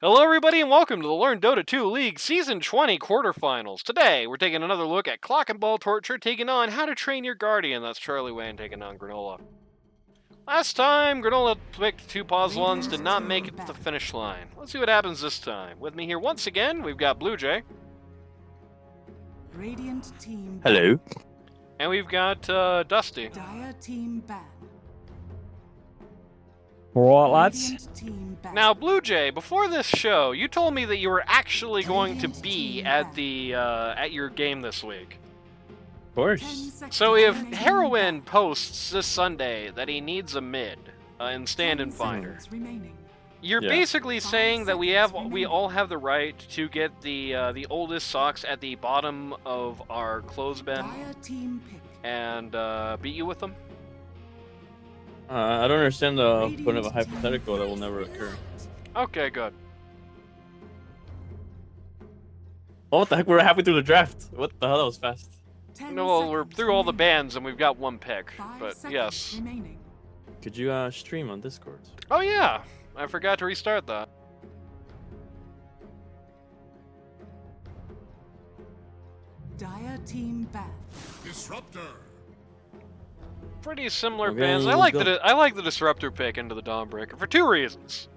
Hello everybody and welcome to the Learn Dota 2 League Season 20 Quarterfinals. Today, we're taking another look at Clock and Ball Torture taking on How to Train Your Guardian. That's Charlie Wang taking on Granola. Last time, Granola picked two pause ones, did not make it to the finish line. Let's see what happens this time. With me here once again, we've got Blue Jay. Radiant team. Hello. And we've got Dusty. Dire team ban. Alright, lads. Radiant team ban. Now, Blue Jay, before this show, you told me that you were actually going to be at the at your game this week. Of course. 10 seconds So if remaining. Heroin posts this Sunday that he needs a mid in stand-in 10 finder, seconds remaining. you're Yeah. basically 5 saying that we seconds all have the right to get the oldest socks at the bottom of our clothes bin Dire team pick. and beat you with them. I don't understand the point of a hypothetical that will never occur. Okay, good. Oh, what the heck? We're halfway through the draft. What the hell? That was fast. 10 No, well, we're seconds through all the remaining. bands and we've got one pick, 5 but seconds yes. remaining. Could you stream on Discord? Oh yeah, I forgot to restart that. Dire team ban. Disruptor. Pretty similar Okay, bands. let's go. I like the Disruptor pick into the Dawnbreaker for two reasons.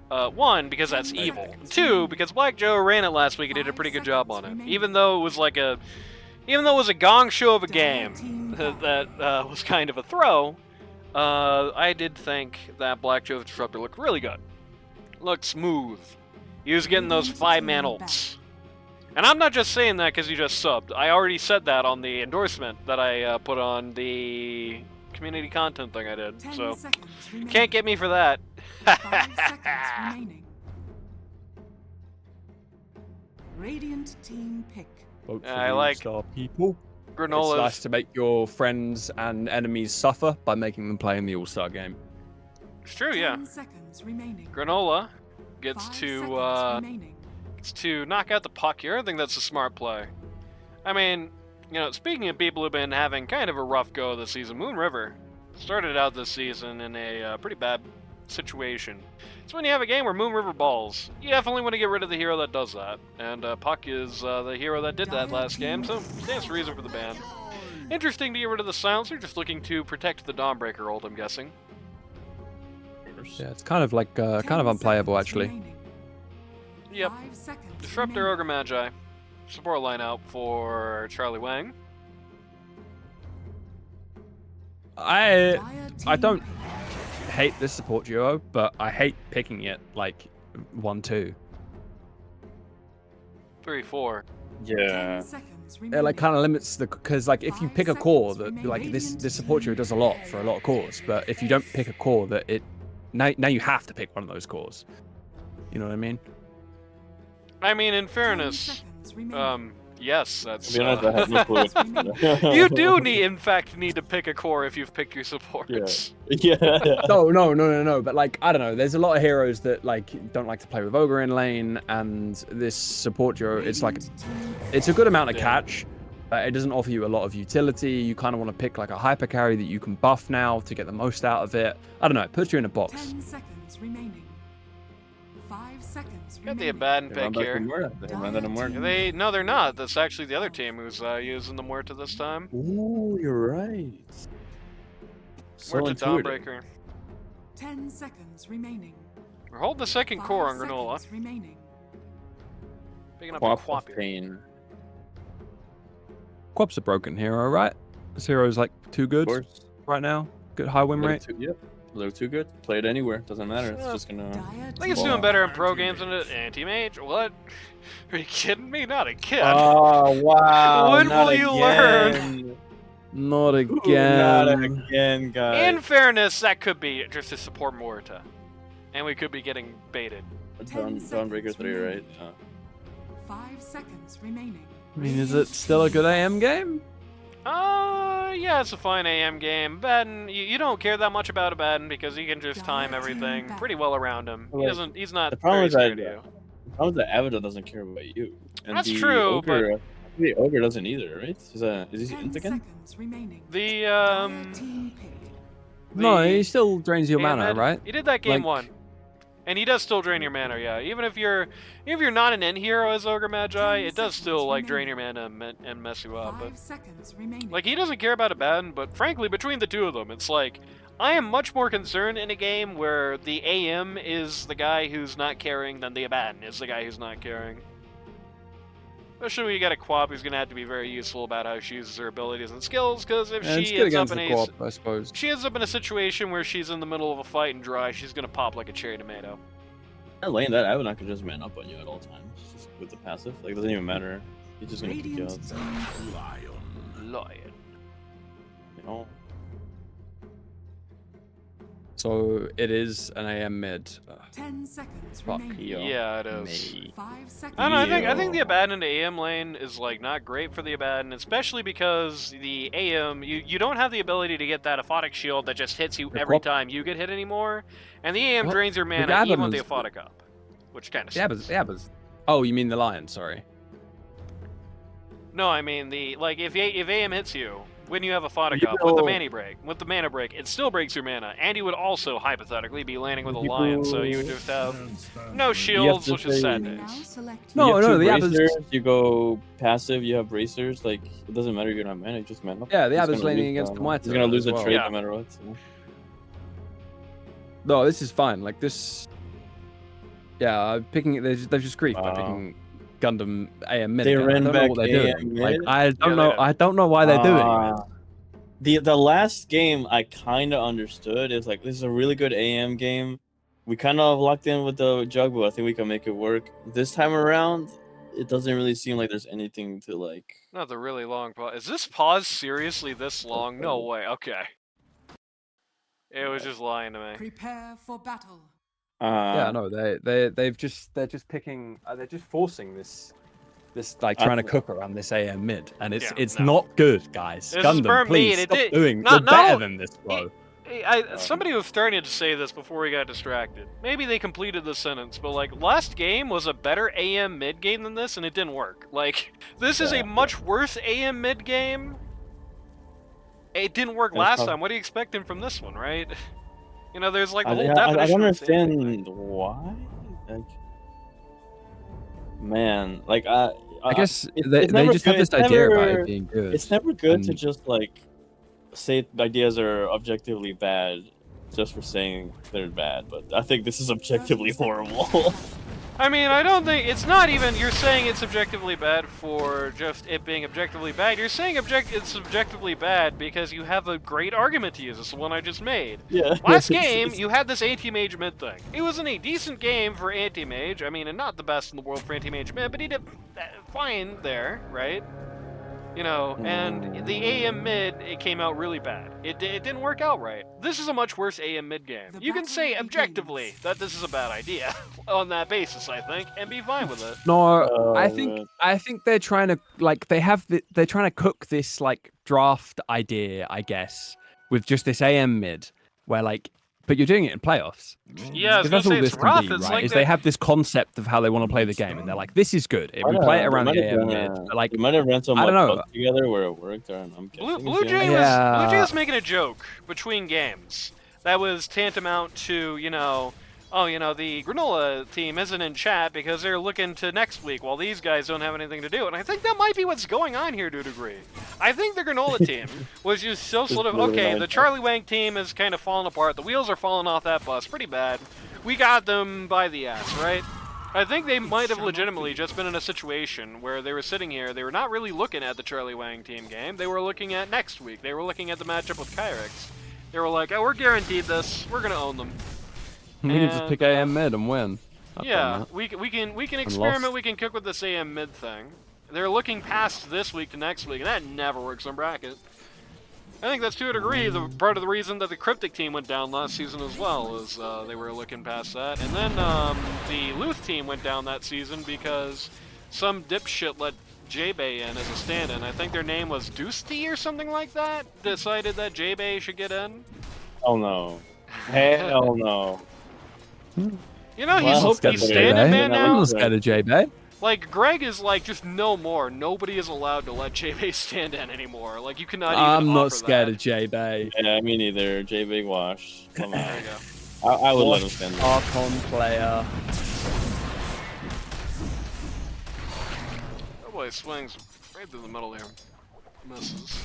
One, because that's 10 evil. seconds Two, remaining. because Black Joe ran it last week and did a 5 pretty good job on seconds it. remaining. Even though it was a gong show of a game Team that was kind of a throw, I did think that Black Joe's Disruptor looked really good. Looked smooth. He was getting those 5-man ults. And I'm not just saying that because he just subbed. I already said that on the endorsement that I put on the community content thing I did. 10 So seconds remaining. can't get me for that. 5 seconds remaining. Radiant team pick. Vote for I the like All-Star people. It's Granola's. nice to make your friends and enemies suffer by making them play in the All-Star game. It's true, yeah. 10 seconds remaining. Granola gets 5 to seconds remaining. knock out the puck here. I think that's a smart play. I mean, speaking of people who've been having kind of a rough go this season, Moon River started out this season in a pretty bad situation. So when you have a game where Moon River balls, you definitely want to get rid of the hero that does that. And Puck is the hero that did that last game, so stands to reason for the ban. Interesting to get rid of the silencer, just looking to protect the Dawnbreaker ult, I'm guessing. Yeah, it's kind of like 10 kind of unplayable seconds actually. remaining. Yep. 5 seconds Disruptor remaining. Ogre Magi. Support line out for Charlie Wang. I Dire team don't pick. hate this support duo, but I hate picking it like 1-2. 3-4. 10 seconds It remaining. like kind of limits the because like if you 5 pick a core seconds that like this remaining. this support duo does a lot for a lot of cores, but if you don't pick a core that it now you have to pick one of those cores. You know what I mean? I mean, in 10 fairness, seconds remaining. yes, that's. To be honest, I have no clue. You do in fact, need to pick a core if you've picked your supports. Yeah. No. But like I don't know. There's a lot of heroes that like don't like to play with Ogre in lane, and this support duo, it's like Radiant team it's a good amount of Yeah. catch. But it doesn't offer you a lot of utility. You kind of want to pick like a hyper carry that you can buff now to get the most out of it. I don't know. It puts you in a box. 10 seconds remaining. 5 seconds Got the remaining. Abaddon pick here. Dire They're not. That's actually the other team who's using the Muerta this time. Ooh, you're right. So Muerta intuitive. Dawnbreaker. 10 seconds remaining. We're holding the second 5 core on Granola. seconds remaining. Picking up a Quap of Quap here. pain. Quap's a broken hero, right? This hero's like too Of good course. right now. Good high win rate. Yep. A little too good. Play it anywhere. Doesn't matter. It's Yeah. just gonna. Dire I think team it's doing Wow. better in pro games than it anti-mage. What? Are you kidding me? Not a kid. Oh wow! When not will you again. Not Ooh, again. not again, guys. In fairness, that could be just to support Muerta. And we could be getting baited. Dawnbreaker 3, right? Yeah. 5 seconds remaining. I mean, is it still a good AM game? Yeah, it's a fine AM game. Abaddon, you don't care that much about Abaddon because he can just time everything pretty well around him. He Like, doesn't. He's not the problem very is that- scared of you. The problem is that Avatar doesn't care about you. And That's the true, Ogre, the Ogre doesn't either, right? Is he 10 int again? seconds remaining. The Dire team pick. No, the he still drains your mana, Ahmed, right? He did that game Like- one. And he does still drain your mana, yeah. Even if you're not an end hero as Ogre Magi, it does still like drain your mana and mess you up. 5 seconds remaining. Like, he doesn't care about Abaddon, but frankly, between the two of them, it's like, I am much more concerned in a game where the AM is the guy who's not caring than the Abaddon is the guy who's not caring. Especially when you got a Quap who's going to have to be very useful about how she uses her abilities and skills, because if it's she good ends up against in the a... co-op, I suppose. She ends up in a situation where she's in the middle of a fight and dry, she's going to pop like a cherry tomato. Lane, that Abaddon could just man up on you at all times, just with the passive. Like, it doesn't even matter. He's just gonna kick you out. Lion. You know? So it is an AM mid. 10 seconds Fuck. remaining. Yeah, it is. Me. 5 seconds. I don't know, I think the Yo. Abaddon to AM lane is like not great for the Abaddon, especially because the AM, you don't have the ability to get that aphotic shield that just hits you The every Quap- time you get hit anymore, and the AM What? drains your The mana Abaddon even with the is- aphotic up, which kind of Yeah, but oh, you mean the lion? Sorry. No, I mean if AM hits you when you have aphotic You up with the know- mana break, it still breaks your mana, and you would also hypothetically be landing with a You lion, so you would just have no shields, to which is say- sad You may now days. select No, you have no, two the Abba's- bracers, you go passive, you have bracers, like, it doesn't matter if you don't have mana, you just man up. Yeah, the He's Abba's gonna laning lose, against the Muay He's gonna Thai lose as a well. trade Yeah. no matter what. So. No, this is fine. Like this. Yeah, picking. They've just griefed by Wow. picking Gundam AM mid. They again. I ran don't know back what they're AM doing. Like mid? I Yeah, don't they know. did. I don't know why they're doing it. The last game I kind of understood is like, this is a really good AM game. We kind of locked in with the jug, but I think we can make it work. This time around, it doesn't really seem like there's anything to like. Not the really long pause. Is this pause seriously this long? No way. Okay. It was just lying to me. Prepare for battle. Yeah, no, they're just picking. They're just forcing this like trying to cook around this AM mid, and it's Yeah, no. not good, guys. This is Gundam, burnt please meat. It stop did- doing. not- You're better no, than this, bro. Somebody was starting to say this before we got distracted. Maybe they completed the sentence, but like last game was a better AM mid game than this, and it didn't work. Like this is a much worse AM mid game. It didn't work That's last tough. time. What are you expecting from this one, right? You know, there's like the I whole don't definition. of same thing. understand why. Like, man, like I guess it's they never just have good- this it's idea about never- it being good. It's never good to And- just like say ideas are objectively bad just for saying they're bad, but I think this is objectively horrible. I mean, I don't think it's not even. You're saying it's objectively bad for just it being objectively bad. You're saying it's objectively bad because you have a great argument to use. It's the one I just made. Yeah. Last game, you had this anti-mage mid thing. It wasn't a decent game for anti-mage. I mean, and not the best in the world for anti-mage mid, but he did fine there, right? You know, and the AM mid, it came out really bad. It didn't work out right. This is a much worse AM mid game. The You can battle say begins. objectively that this is a bad idea on that basis, I think, and be fine with it. No, Oh, man. I think they're trying to like they're trying to cook this like draft idea, I guess, with just this AM mid, where like, but you're doing it in playoffs. Yeah, I was Because gonna that's all say this it's can rough. be, It's right? like Is that- they have this concept of how they want to play the game, and they're like, "This is good. If we Might play it have- around might the have AM been, mid." But, like, you might have ran some I don't know. clubs together where it worked. I'm guessing. Blue Jay was Yeah. Blue Jay was making a joke between games that was tantamount to, you know, oh, you know, the Granola team isn't in chat because they're looking to next week while these guys don't have anything to do. And I think that might be what's going on here to a degree. I think the Granola team was just so sort of, really okay, nice. the Charlie Wang team is kind of falling apart. The wheels are falling off that bus pretty bad. We got them by the ass, right? I think they might have legitimately just been in a situation where they were sitting here, they were not really looking at the Charlie Wang team game, they were looking at next week. They were looking at the matchup with Kyrix. They were like, oh, we're guaranteed this, we're gonna own them. we can just And, pick AM mid and win. I've done Yeah, that. we can experiment, lost. we can cook with this AM mid thing. They're looking past this week to next week, and that never works on bracket. I think that's to a degree the part of the reason that the Cryptic team went down last season as well, is they were looking past that. And then the Luth team went down that season because some dipshit let J-Bay in as a stand-in. I think their name was Doosty or something like that, decided that J-Bay should get in. Oh no. Hell no. You know, Well, he's scared of stand-in J-Bay. man Yeah, I'm now. not scared of J-Bay. Like, Greg is like, just no more. Nobody is allowed to let J-Bay stand in anymore. Like, you cannot even I'm not offer scared that. of J-Bay. Yeah, me neither. J Big Wash. Come There on. you go. I would let him stand there. Archon player. Oh boy, swings right through the middle here. Misses.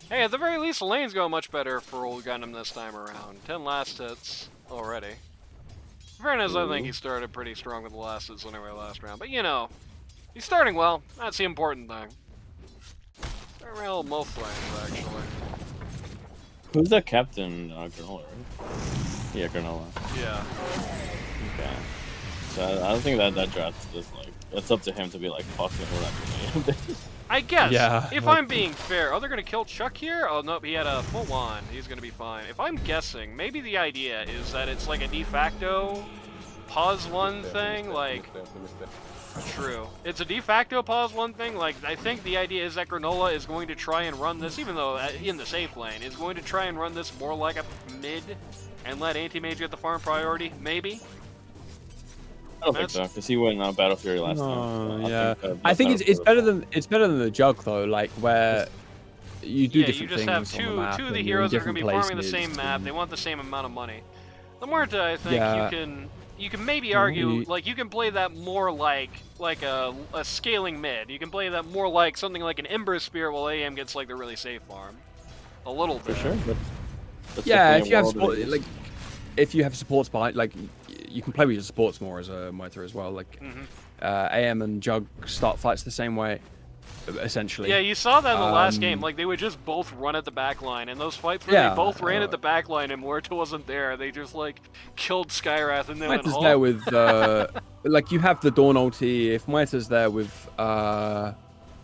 Hey, at the very least, the lane's going much better for old Gundam this time around. 10 last hits already. In fairness, I think he started pretty strong with the last hits anyway last round. But you know, he's starting well. That's the important thing. Very well most lanes, actually. Who's the captain? Granola, right? Yeah, Granola. Yeah. Okay. So I don't think that draft is like, it's up to him to be like, fuck it, we're not doing it. I guess. Yeah, If like- I'm being fair, they gonna kill Chuck here? Oh nope, he had a full one. He's gonna be fine. If I'm guessing, maybe the idea is that it's like a de facto pause one thing, like. True. It's a de facto pause one thing. Like, I think the idea is that Granola is going to try and run this, even though in the safe lane, is going to try and run this more like a mid and let Anti-Mage get the farm priority, maybe? I don't think so, because he went on Battle Fury last No, time. yeah. I I think it's better than the jug though, like where you do Yeah, you different just things have on the two map of the and you're in heroes that are going to be different farming the same places map. and- They want the same amount of money. The Muerta, I think Yeah. you can maybe argue you- like you can play that more like a scaling mid. You can play that more like something like an Ember Spear while AM gets like the really safe farm. A little bit. For sure. That's Yeah, definitely if you a have world support, that is- like if you have supports behind, like you can play with your supports more as a Moiter as well. Like Mhm. AM and Jug start fights the same way, essentially. Yeah, you saw that in the last game. Um, Like they would just both run at the back line, and those fights where Yeah, they both ran at the back line and Muerta wasn't there, they just like killed Skywrath and then went Moiter's home. there with like you have the Dawn ulti. If Moiter's there with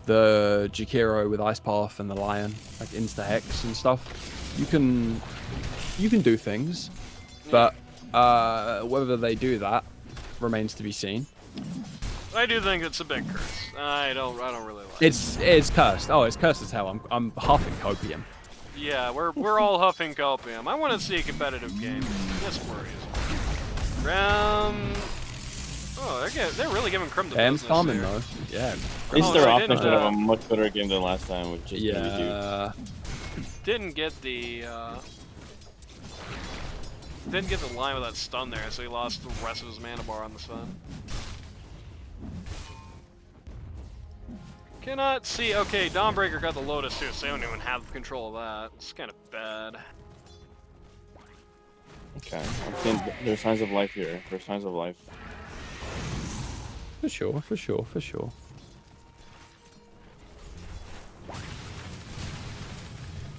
the Jakiro with Ice Path and the Lion, like insta hex and stuff, you can do things, but whether they do that remains to be seen. I do think it's a big curse. I don't really like. It's cursed. Oh, it's cursed as hell. I'm huffing copium. Yeah, we're all huffing copium. I want to see a competitive game. Yes, worries. Oh, they're really giving Crim the AM's business farming here. though. Yeah. At least Oh, their so offense didn't, should have a much better game than last time, which is gonna be huge. Yeah. Didn't get the line with that stun there, so he lost the rest of his mana bar on the stun. Cannot see. Okay, Dawnbreaker got the Lotus too, so they don't even have control of that. It's kind of bad. Okay, I'm seeing there's signs of life here. There's signs of life. For sure.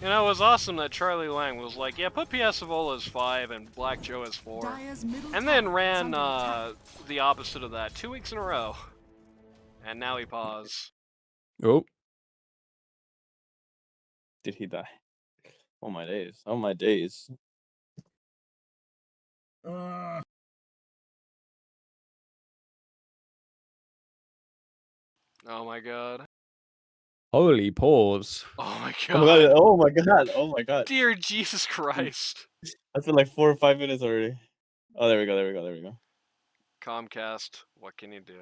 You know, it was awesome that Charlie Wang was like, yeah, put PS Evola as 5 and Black Joe as 4. Dire's middle And then tower is ran under attack. the opposite of that 2 weeks in a row. And now he paused. Oh, Did he die? Oh my days. Oh my days. Oh my god. holy pause. Oh my Oh my god. god. Oh my god. Oh my god. Dear Jesus Christ. That's been like 4 or 5 minutes already. Oh, there we go. Comcast, what can you do?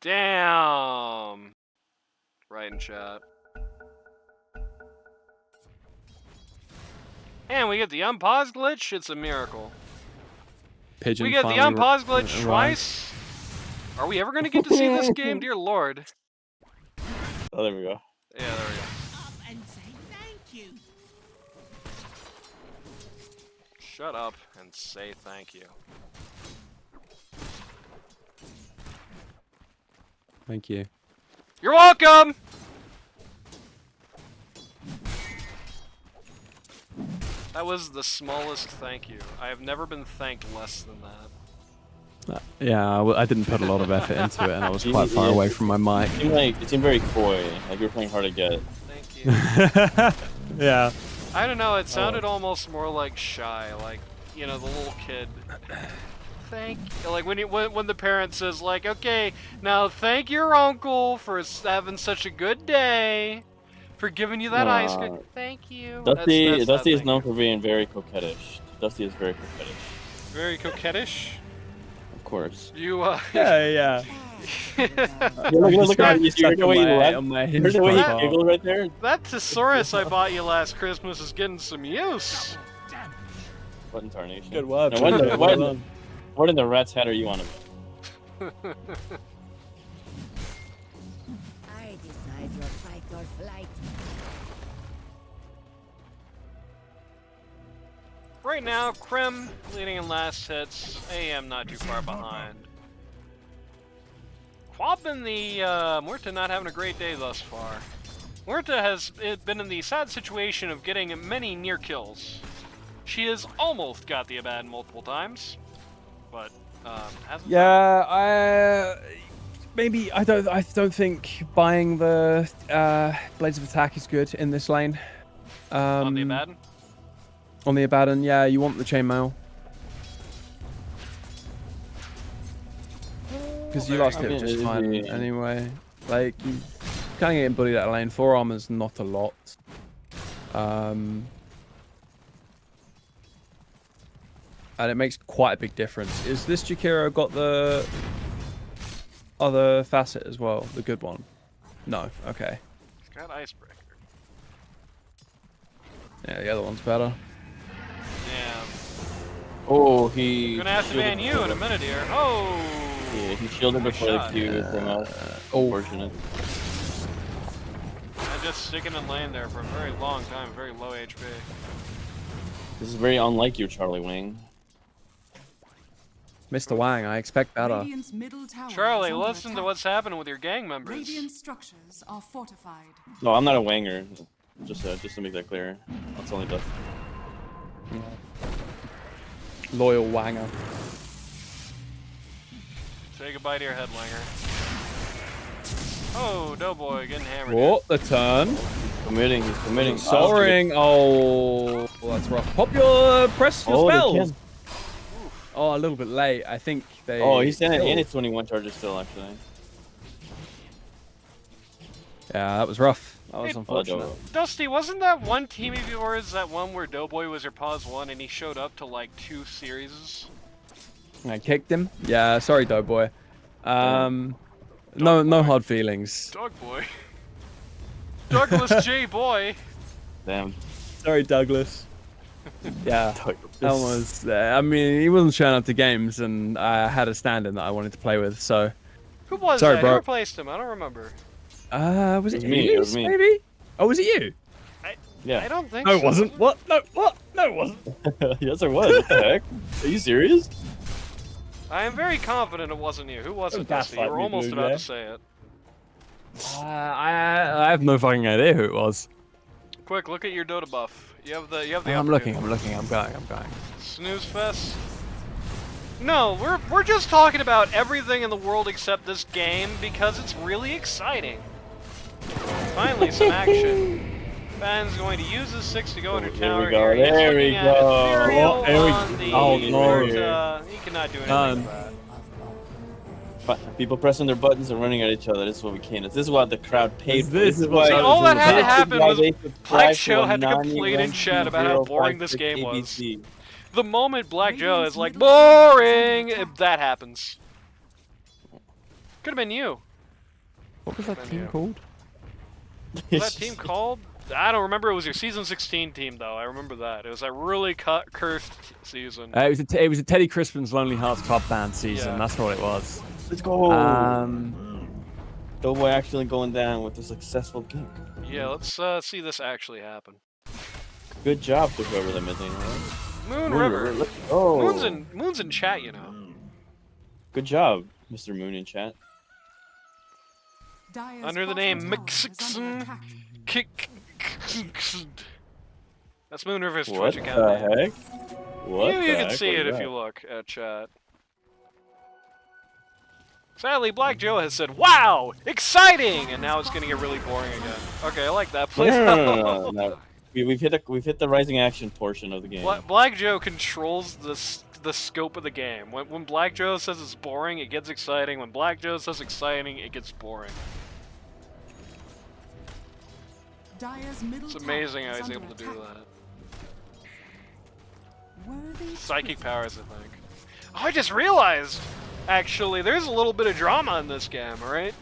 Damn. Right in chat. And we get the unpause glitch. It's a miracle. Pigeon. We get the finally unpause glitch arrived. twice. Are we ever going to get to see this game? Dear Lord. Oh, there we go. Yeah, there we go. Up and say thank you. Shut up and say thank you. Thank you. You're welcome! That was the smallest thank you. I have never been thanked less than that. Yeah, I didn't put a lot of effort into it, and I was quite far Yeah. away from my mic. It seemed very coy. Like you were playing hard to get. Thank you. Yeah. I don't know, it sounded almost more like shy, like, you know, the little kid. Thank you. Like when the parent says like, okay, now thank your uncle for having such a good day, for giving you that ice cream. Thank you. Dusty That's that is thank known you. for being very coquettish. Dusty is very coquettish. Very coquettish. Of course. You Yeah. Look at you. Heard the way you laughed? on my Heard the way you profile. giggled right there? that thesaurus I bought you last Christmas is getting some use. Button tarnation. Good work. Now, what in the rat's hat are you on about? I decide your fight or flight. Right now, Krim leading in last hits. AM not too far behind. Quab and the Muerta not having a great day thus far. Muerta has been in the sad situation of getting many near kills. She has almost got the Abaddon multiple times, but hasn't. Yeah, maybe I don't think buying the Blades of Attack is good in this lane. On the Abaddon? On the Abaddon, yeah, you want the chainmail. Because you lost it just fine anyway. Like, you kind of getting bullied out of lane. 4 armor's not a lot. And it makes quite a big difference. Is this Jakiro got the other facet as well? The good one? No, okay. He's got Icebreaker. Yeah, the other one's better. Yeah. Oh, he. Gonna have to ban you in a minute here. Oh! Yeah, he shielded before the Q came out. Unfortunate. And just sticking in lane there for a very long time, very low HP. This is very unlike you, Charlie Wang. Mr. Wang, I expect better. Radiant's middle tower Charlie, is under listen to attack. what's happening with your gang members. Radiant structures are fortified. No, I'm not a Wanger. Just to make that clear. That's only Duff. Loyal Wanger. Say goodbye to your headlanger. Oh, Doughboy getting hammered. What the turn? Committing, he's committing. Soaring. Oh, that's rough. Popular, press your Oh, they spells. can. Oh, a little bit late. I think they. Oh, he's standing and it's 21 charges still, actually. Yeah, that was rough. That was Hey, unfortunate. Dusty, wasn't that one team of yours that one where Doughboy was your pause one and he showed up to like 2 series? I kicked him. Yeah, sorry, Doughboy. No hard feelings. Dogboy. Douglas J. Boy. Damn. Sorry, Douglas. Yeah, that Douglas. was. I mean, he wasn't showing up to games, and I had a stand-in that I wanted to play with. So, Who was Sorry, that? bro. Who replaced him? I don't remember. was it It was me, it was you? me. Maybe. Oh, was it you? Yeah. I don't think No, so. it wasn't. What? No, what? No, it wasn't. Yes, it was. What the heck? Are you serious? I am very confident it wasn't you. Who was it, That's Dusty? You were like me, almost dude, about yeah. to say it. I have no fucking idea who it was. Quick, look at your Dota buff. You have the I'm looking. opportunity. I'm going. Snooze fest. No, we're just talking about everything in the world except this game because it's really exciting. Finally, some action. Ben's going to use his 6 to go under There tower we go, here. He's there looking we at go. Ethereal Oh, there we on go. the Oh, no. Muerta. He cannot do anything None. with that. People pressing their buttons and running at each other. This is what we can't. This is what the crowd paid for. This is why. what- See, all that had to this is happen why was they Black subscribe Joe to had to complain in 912056 chat about how boring this game was. ABC. The moment Black Joe Radiant's is like, middle tower boring, is under attack. that happens. Could have been you. What was that Been team you. called? Was that team called? I don't remember. It was your season 16 team, though. I remember that. It was a really cursed season. It was a Teddy Crispin's Lonely Hearts Club Band season. Yeah. That's what it was. Let's go. Um, Doughboy actually going down with a successful gank. Yeah, let's see this actually happen. Good job to whoever the mid lane was. Moon River. Let's go. Moon's in chat, you know. Good job, Mr. Moon in chat. Dire's Under the bottom name tower is under Mixon. attack. That's Moon River's What Twitch the account name. heck? What You the can heck see was it if that? you look at chat. Sadly, Black Joe has said, "Wow, exciting!" and now it's gonna get really boring again. Okay, I like that. Please. No. We've hit the rising action portion of the game. Black Joe controls the scope of the game. When Black Joe says it's boring, it gets exciting. When Black Joe says exciting, it gets boring. Dire's middle It's tower amazing how is he's under able to do attack. that. Worthy Psychic Swift. powers, I think. Oh, I just realized, actually, there's a little bit of drama in this game, alright?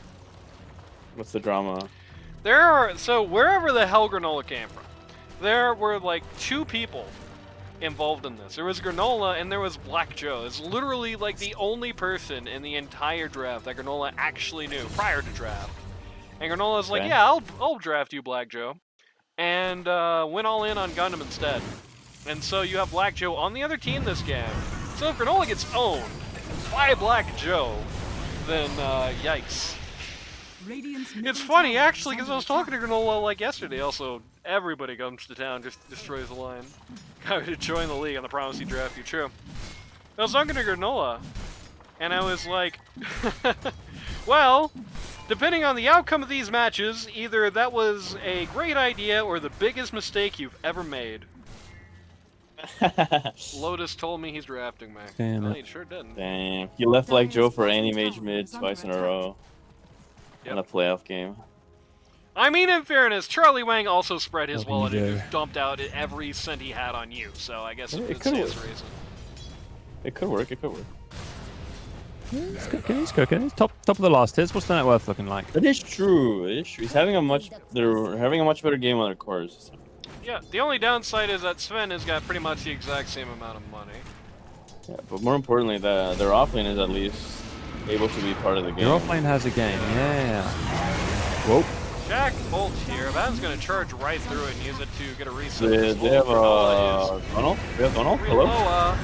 What's the drama? So wherever the hell Granola came from, there were like 2 people involved in this. There was Granola and there was Black Joe. It's literally like the only person in the entire draft that Granola actually knew prior to draft. And Granola's like, Okay. yeah, I'll draft you, Black Joe. And went all in on Gundam instead. And so you have Black Joe on the other team this game. So if Granola gets owned by Black Joe, then yikes. Radiant's It's middle funny, tower actually, is because I under was talking to attack. Granola like yesterday. Also, everybody comes to town, just destroys the line. Got to join the league on the promise he draft you. True. I was talking to Granola, and I was like, well, depending on the outcome of these matches, either that was a great idea or the biggest mistake you've ever made. Lotus told me he's drafting me. Damn Well, it. he sure didn't. Dang. You left like Joe for Dyer's any bottom mage tower mid is under twice in a attack. row in a playoff game. I mean, in fairness, Charlie Wang also spread his What can you wallet and do? just dumped out every cent he had on you, so I guess It it could stands work. to reason. It could work. It could work. He's cooking. He's cooking. He's top of the last hits. What's the net worth looking like? That is true. It is true. They're having a much better game on their cores. Yeah, the only downside is that Sven has got pretty much the exact same amount of money. Yeah, but more importantly, their offlane is at least able to be part of the game. Your offlane has a game. Yeah. Whoa. Jack Bolt here. Van's gonna charge right through it and use it to get a reset. They have Donald? We have Donald? Hello? Hello?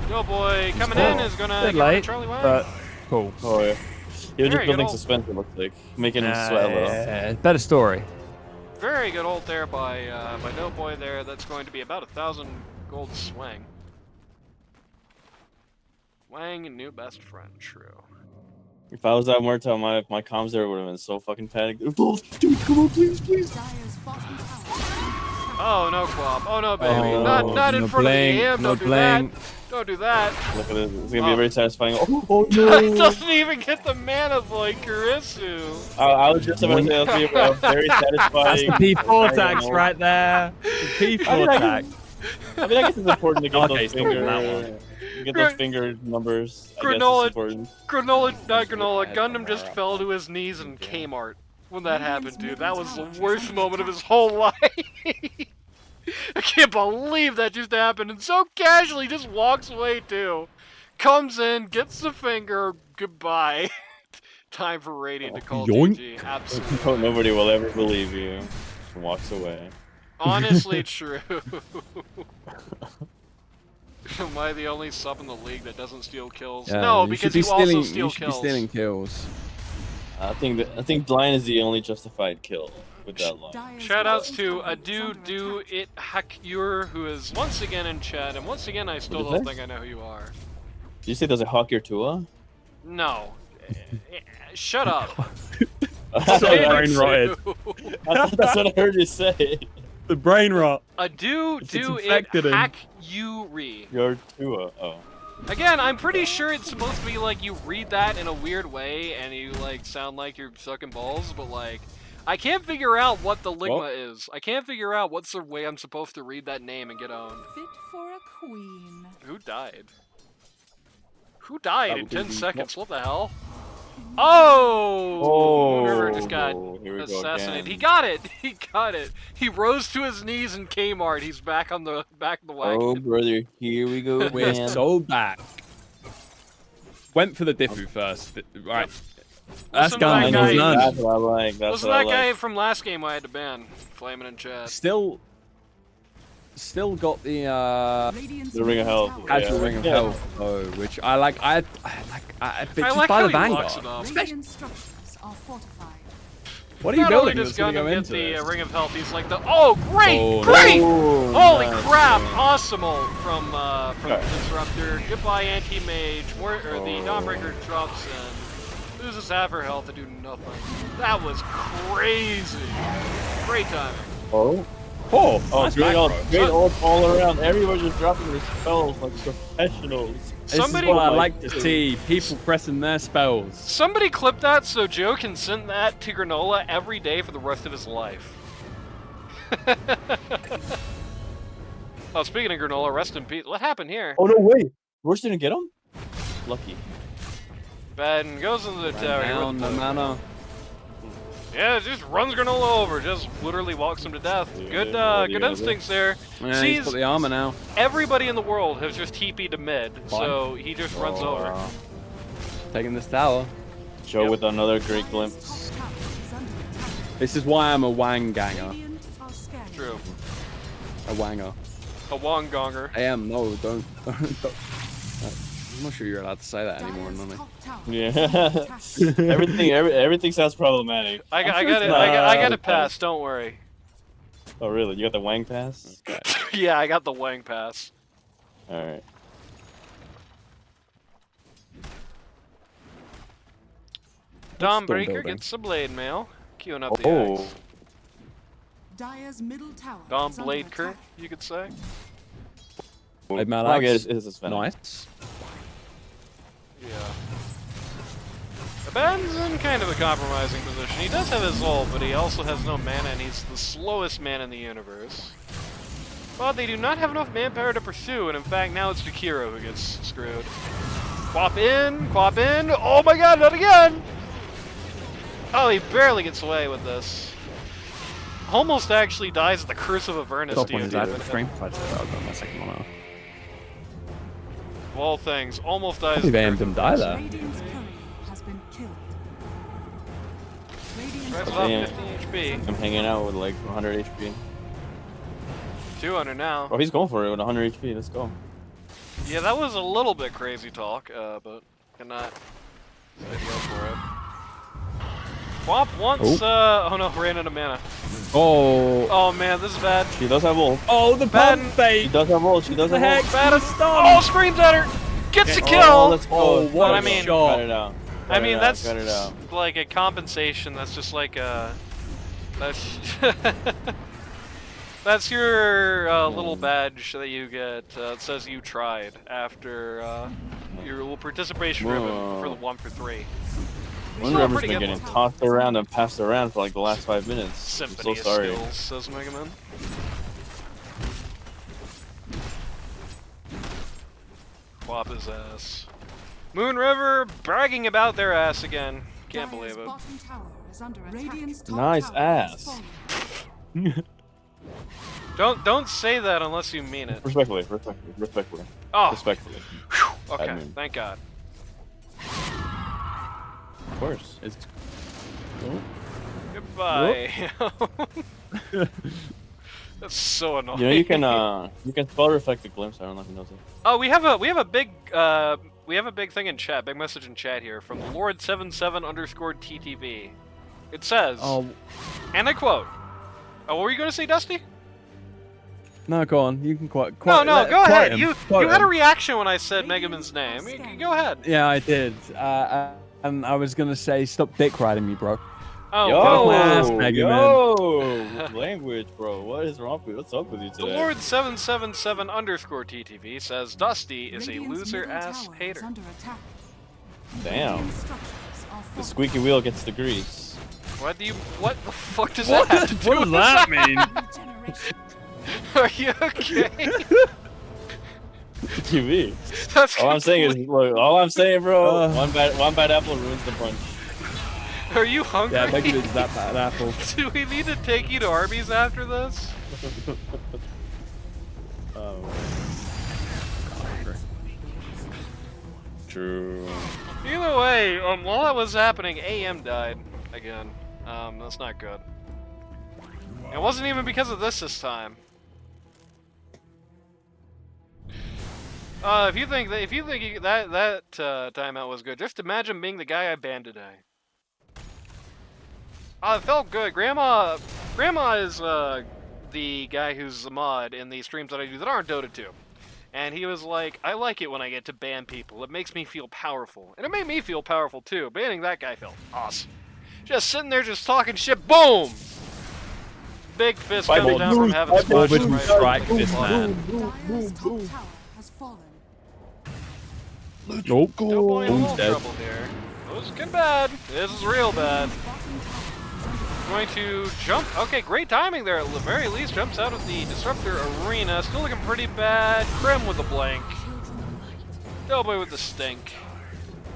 Yo boy, coming in is gonna Bit get rid of late, Charlie Wang. but cool. Oh, yeah. He was Very just good building ult. suspense, it looks like. Making him sweat a little. Yeah, better story. Very good ult there by No Boy there. That's going to be about 1,000 gold swing. Wang and new best friend, true. If I was at Muerto, my comms there would have been so fucking panicked. Oh, dude, come on, please, please. Dyer's bottom tower. Oh no, Quap. Oh no, baby. Oh, not in no front blink, of the EM. no Don't do blink. that. Don't do that. Look at it. It's gonna be Oh. very satisfying. Oh It no! doesn't even get the mana like Kurisu. I was just about to say that's gonna be a very satisfying. That's the P4 I tax know. right there. The P4 tax. I mean, I guess it's important to get Okay, those still doing that finger, get those finger numbers. I guess Granola- it's important. Not Granola. Gundam just fell to his knees in Kmart when that happened, dude. That was the worst moment of his whole life. I can't believe that just happened, and so casually just walks away too. Comes in, gets the finger, goodbye. Time for Radiant to call Yoink. GG. Absolutely. Nobody will ever believe you. Just walks away. Honestly true. Am I the only sub in the league that doesn't steal kills? No, because you also steal you should kills. be stealing kills. I think Lion is the only justified kill with that line. Dyer's Shoutouts bottom to tower is Adu under Do attack. It Hakyur, who is once again in chat, and once again I still What don't is think I know who you are. Did you say there's a Hawk your Tua? No. Shut up. That's So what I brain rotted. that's what I heard you say. The brain rot. Adu It's Do It infected him. Hakyuri. Your Tua. Oh. Again, I'm pretty sure it's supposed to be like you read that in a weird way and you like sound like you're sucking balls, but like I can't figure out what the ligma is. I can't figure out what's the way I'm supposed to read that name and get owned. Fit for a queen. Who died? Who died That in would be 10 the- seconds? What the hell? Oh! Oh, Moon River just got here we go assassinated. again. He got it! He got it! He rose to his knees in Kmart. He's back on the back of the wagon. Oh, brother, here we go We're again. so back. Went for the Diffu first. Right. That's Listen to that Gunman, guy. was none. That's what I like. That's Wasn't what I that guy like. from last game I had to ban? Flaming in chat. Still got the Radiant's The Ring of middle Health, tower is casual Yeah. ring of Yeah. health though, which I like. I but I just like by how the he locks Vanguard. it up. Radiant structures are fortified. What are you Not only building? does That's gonna Gundam go get into the this? Ring of Health, he's like the great, Oh, great! Oh, Holy nice, crap! man. Awesome ult from Okay. Disruptor. Goodbye, Anti-Mage. The Oh. Dawnbreaker drops in. Loses half her health to do nothing. That was crazy. Great timing. Oh, Oh, oh, nice great ult, macro. great ult all around. Everyone's just dropping their spells like professionals. This Somebody- is what I Oh my like to see. People pressing their spells. Somebody clip that so Joe can send that to Granola every day for the rest of his life. Oh, speaking of Granola, rest in peace. What happened here? Oh no way! Roche didn't get him. Lucky. Ben goes into the tower here Down with the the blue. mana. Yeah, just runs Granola over, just literally walks him to death. Good, good instincts there. Yeah, he's Sees got the armor now. everybody in the world has just TP'd to mid, so he just runs over. wow. Taking this tower. Joe Yep. with another great Dire's glimpse. top tower is under attack. This is why I'm a Wang ganger. Radiant are scanning. True. A Wanger. A Wang gonger. I am. No, don't. I'm not sure you're allowed to say that anymore, Dire's Nani. top tower Yeah. is under attack. Everything sounds problematic. I got I'm sure it. it's I got not. it passed. Don't worry. Oh really? You got the Wang pass? Yeah, I got the Wang pass. All right. Dawnbreaker building. gets the blade mail, queuing up the Oh. axe. Dire's middle tower Dawn is under Bladeker, attack. you could say. Hey, man, I that's guess it's Venom. nice. Yeah. Ben's in kind of a compromising position. He does have his ult, but he also has no mana, and he's the slowest man in the universe. But they do not have enough manpower to pursue, and in fact, now it's Jakiro who gets screwed. Quap in, quap in. Oh my god, not again! Oh, he barely gets away with this. Almost actually dies at the Curse of Avernus. Top to one you, is out David. of frame. I just got my second one out. Of all things, almost dies. Probably at made the him Curse of die Avernus. there. Radiant's courier has been killed. Radiant's Drives top off Yeah. 15 HP. I'm hanging out with like 100 HP. 200 now. Oh, he's going for it with 100 HP. Let's go. Yeah, that was a little bit crazy talk, but cannot say go for it. Womp once, oh no, ran out of mana. Oh. Oh man, this is bad. She does have ult. Oh, the Ben- pump She fake. does have ult. She does have ult. Bad as oh, screams at her! Gets the kill! Oh, let's go. Oh, what But a I mean- shot. Cut it out. I Cut mean, it out, that's cut it out. like a compensation. That's just like a. That's. That's your little badge that you get. It says you tried after your little participation ribbon for the 1 for 3. Moon Still a River's pretty been good getting one. tossed around and passed around for like the last 5 minutes. Symphony I'm so sorry. of skills, says Mega Man. Whop his ass. Moon River bragging about their ass again. Can't Dire's believe it. bottom tower is under attack. Radiant's top Nice tower has ass. fallen. Don't say that unless you mean it. Respectfully. Oh, Respectfully. whew, okay, mean- thank God. Of course. It's. Goodbye. That's so annoying. You know you can spell reflect the glimpse. I don't know if you know that. Oh, we have a big thing in chat, big message in chat here from Lord77_TTV. It says, Oh, and I quote. Oh, what were you going to say, Dusty? no, go on. You can quote. No, go quote ahead. him, You quote had a him. reaction when I said Megaman's name. Go ahead. Yeah, I did. And I was gonna say, stop dick riding me, bro. Oh, Yo, Get off my ass, Mega yo, language, bro. What is wrong with you? What's up with you the today? Lord777_TTV says Dusty is a Radiant's loser middle ass tower is hater. under attack. Damn. Radiant structures are The fortified. squeaky wheel gets the grease. What the fuck does What that have to does- do what with does that mean? Regeneration. Are you okay? TV. That's All I'm saying is, look, all I'm saying, bro. Uh. One bad apple ruins the punch. Are you hungry? Yeah, Mega Man's that bad apple. Do we need to take you to Arby's after this? Oh. True. Either way, while that was happening, AM died again. That's not good. It wasn't even because of this time. If you think that timeout was good, just imagine being the guy I banned today. It felt good. Grandma is the guy who's the mod in the streams that I do that aren't Dota 2. And he was like, I like it when I get to ban people. It makes me feel powerful. And it made me feel powerful too. Banning that guy felt awesome. Just sitting there just talking shit. Boom! Big fist Bible coming down from news, heaven. Bible smashing Orbital news, right strike into this the man. Dire's top tower has fallen. Nope. No boy in a little dead. trouble here. This is good bad. This is real bad. Bottom tower is under attack. Going to jump. Okay, great timing there. At the very least, jumps out of the Disruptor Arena. Still looking pretty bad. Krim with the blank. Doughboy with the stink.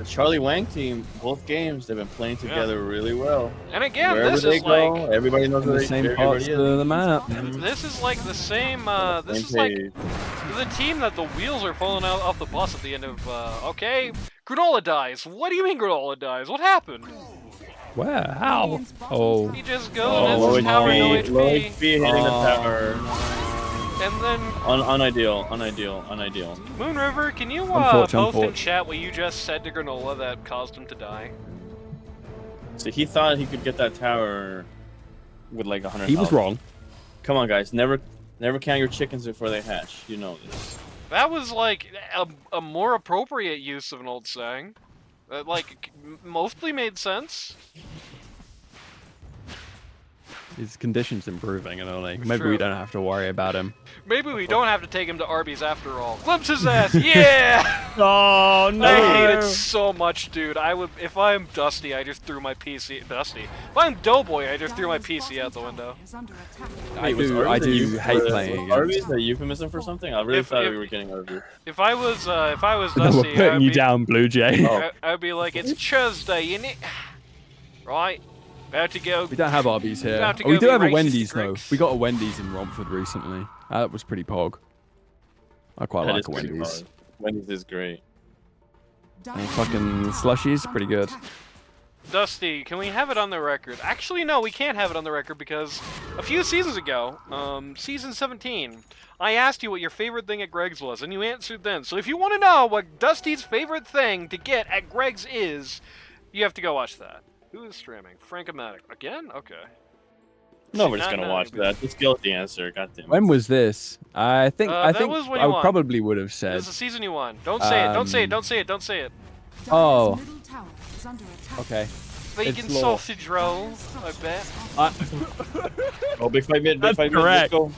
The Charlie Wang team, both games, they've been playing together really well. And again, Wherever this they is go, like everybody knows On where the same parts everybody is. of the map. this is like the same. Same This is like page. the team that the wheels are falling out off the bus at the end of. Okay, Granola dies. What do you mean Granola dies? What happened? Where? How? Oh. He just goes Oh, and low hits his tower, no HP, low HP, HP hitting the tower. and then Unideal. Moon River, can you Unfortunate, post in unfortunate. chat what you just said to Granola that caused him to die? So he thought he could get that tower with like 100. He was wrong. Come on, guys, never count your chickens before they hatch. You know this. That was like a more appropriate use of an old saying. That like mostly made sense. His condition's improving, and only It's maybe true. we don't have to worry about him. Maybe we don't have to take him to Arby's after all. Glimpse his ass, yeah! Oh I hate it so much, dude. I would, if I'm Dusty, I just threw my PC. Dusty. If I'm Doughboy, I just threw my PC out the window. Is under attack. I do hate playing against. Arby's a euphemism for something? I really If- thought if- we were getting Arby's. If I was We're Dusty, putting you down, Blue Jay. Oh. I'd be like, it's Tuesday, innit? Right? About to go. We don't have Arby's here. have to Oh, we go do be have a racist Wendy's to though. drinks. We got a Wendy's in Romford recently. That was pretty pog. I quite That like is a pretty Wendy's. hard. Wendy's is great. And fucking slushies, pretty good. Dusty, can we have it on the record? Actually, no, we can't have it on the record because a few seasons ago, season 17, I asked you what your favorite thing at Greg's was, and you answered then. So if you want to know what Dusty's favorite thing to get at Greg's is, you have to go watch that. Who is streaming? Frankomatic. Again? Okay. Nobody's Not- gonna not watch anybody. that. Just give us the answer. Goddamn. When was this? I think That I was when you won. probably would have This said. is the season you won. Don't say it. Don't say it. Don't say it. Don't say it. Oh. Dire's middle tower is under attack. Okay. Bacon It's law. sausage roll. I bet. Oh, big fight mid. Big That's fight mid. correct. Let's go.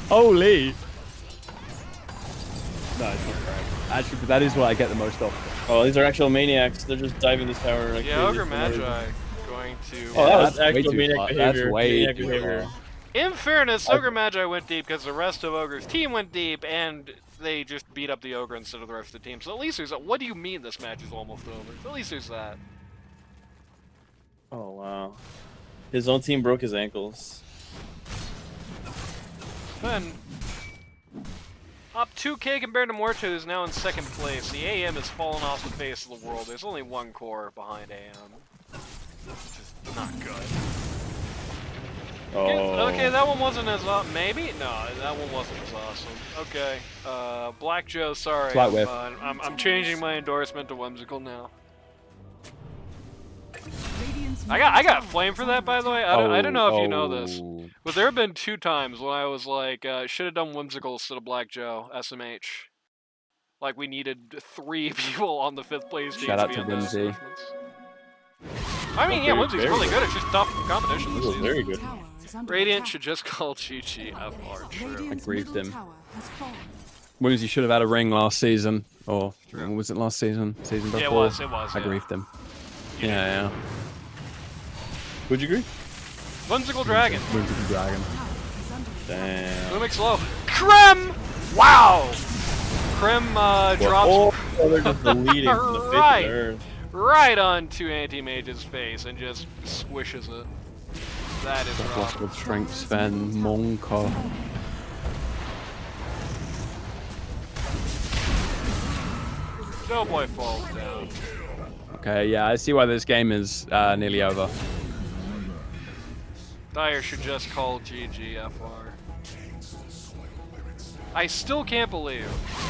Holy. No, it's not correct. Actually, that is what I get the most of. Oh, these are actual maniacs. They're just diving this tower. Like Yeah, crazy Ogre for no reason. Magi going to. Oh, that was that's way actual too maniac far. behavior. That's way Maniac too behavior. far. In fairness, Ogre Magi went deep because the rest of Ogre's team went deep, and they just beat up the Ogre instead of the rest of the team. So at least there's that. What do you mean this match is almost over? At least there's that. Oh wow. His own team broke his ankles. Then, up 2K compared to Morto, who's now in second place. The AM has fallen off the face of the world. There's only one core behind AM. Which is not good. Oh. Okay, that one wasn't as maybe? No, that one wasn't as awesome. Okay, Black Joe, sorry. Flat whip. I'm changing my endorsement to whimsical now. Radiant's I got middle flame for tower that, is by under the way. attack. I don't know if you know this, Oh. but there have been 2 times when I was like, should have done whimsical instead of Black Joe, SMH. Like we needed 3 people on the 5th place team Shout to out be to on those Whimsy. endorsements. I mean, yeah, Very, Whimsy's very really good. good. It's just tough competition This this was season. very good. Tower is under Radiant attack. should just call GGFR. True. Radiant's grieved middle him. tower has fallen. Whimsy should have had a ring last season. Or was it last season? Season before? Yeah, it was. It I was. Yeah. griefed him. You did. Yeah, Would you agree? Whimsical Dragon. yeah. Whimsy the Dragon. Tower is under attack. Damn. Lumix low. Krem! Wow! Krem drops Oh, they're just deleting from the face Right. of the earth. right onto Anti-Mage's face and just squishes it. That is Lost rough. with strength, Sven, Monka. Doughboy falls down. Okay, yeah, I see why this game is nearly over. Dyer should just call GGFR. I still can't believe,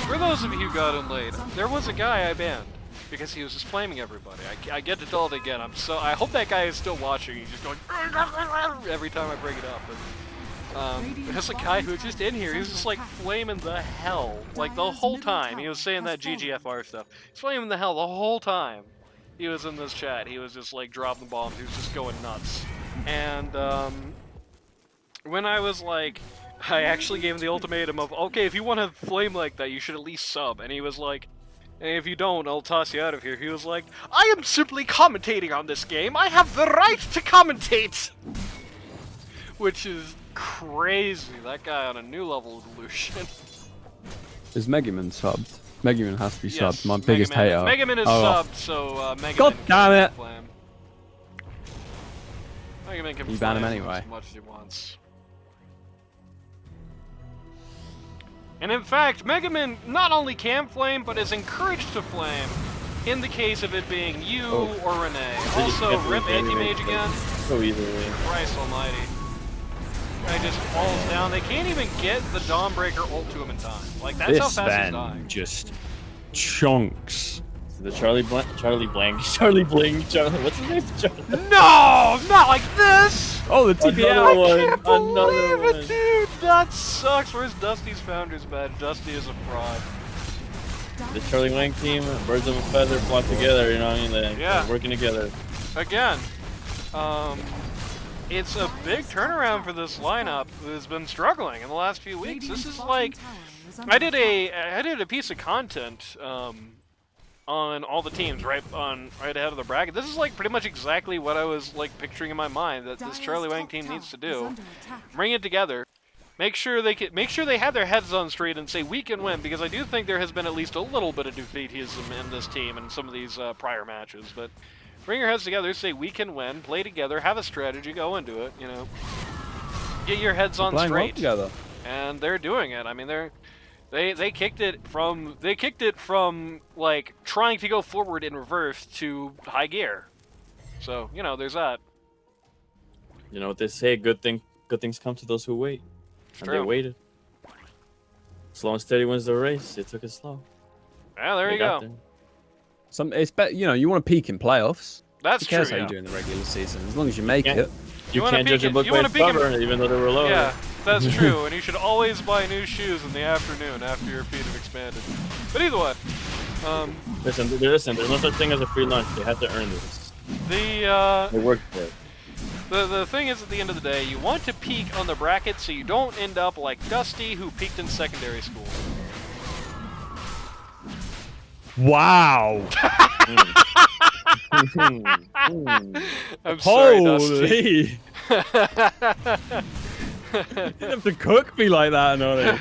for those of you who got in late, there was a guy I banned because he was just flaming everybody. I get to tell it again. I hope that guy is still watching. He's just going every time I bring it up. But, there's a guy who was just in here. He was just like flaming the hell, like the whole time. He was saying that GGFR stuff. He's flaming the hell the whole time. He was in this chat. He was just like dropping bombs. He was just going nuts. And when I was like, I actually gave him the ultimatum of, okay, if you want to flame like that, you should at least sub. And he was like, and if you don't, I'll toss you out of here. He was like, I am simply commentating on this game. I have the right to commentate. Which is crazy. That guy on a new level of delusion. Is Megaman subbed? Megaman has to be Yes, subbed. My biggest Mega Man. hater. Mega Man is Oh, subbed, so Mega God Man damn can it. flame. Mega Man can You ban him flame anyway. as much as he wants. And in fact, Mega Man not only can flame, but is encouraged to flame in the case of it being you or Renee. Also, rip Anti-Mage again. So easily. Christ almighty. Guy just falls down. They can't even get the Dawnbreaker ult to him in time. Like, that's how this fast he's Van dying. just chunks. The Charlie Blank, what's his name? No! Not like this! Oh, the Another TPL. one. I can't believe Another it, one. dude! That sucks. Where's Dusty's Founders badge? Dusty is a fraud. The Charlie Wang team, birds of a feather flock together, you know what I mean? They're working together. Again, it's a big turnaround for this lineup that's been struggling in the last few weeks. This is like, I did a piece of content on all the teams right ahead of the bracket. This is like pretty much exactly what I was like picturing in my mind that this Charlie Wang team needs to do. Bring it together. Make sure they have their heads on straight and say we can win, because I do think there has been at least a little bit of defeatism in this team in some of these prior matches. But bring your heads together, say we can win, play together, have a strategy, go into it. You know, get your heads on Playing well straight. together. And they're doing it. I mean, they kicked it from like trying to go forward in reverse to high gear. So you know, there's that. You know what they say, good things come to those who wait. And True. they waited. Slow and steady wins the race. They took it slow. Yeah, there They you got go. there. It's better, you know, you want to peak in playoffs. That's Who cares true. how Yeah. you do in the regular season, as long as you make Yeah. it. You wanna can't peek judge a in- book you by wanna its peek in- cover, even though they were lower. Yeah, that's true, and you should always buy new shoes in the afternoon after your feet have expanded. But either way, Listen, there's no such thing as a free lunch. They have to earn this. the They worked for it. the thing is, at the end of the day, you want to peak on the bracket so you don't end up like Dusty, who peaked in secondary school. Wow. I'm sorry, Dusty. Holy. You didn't have to cook me like that, Nolly.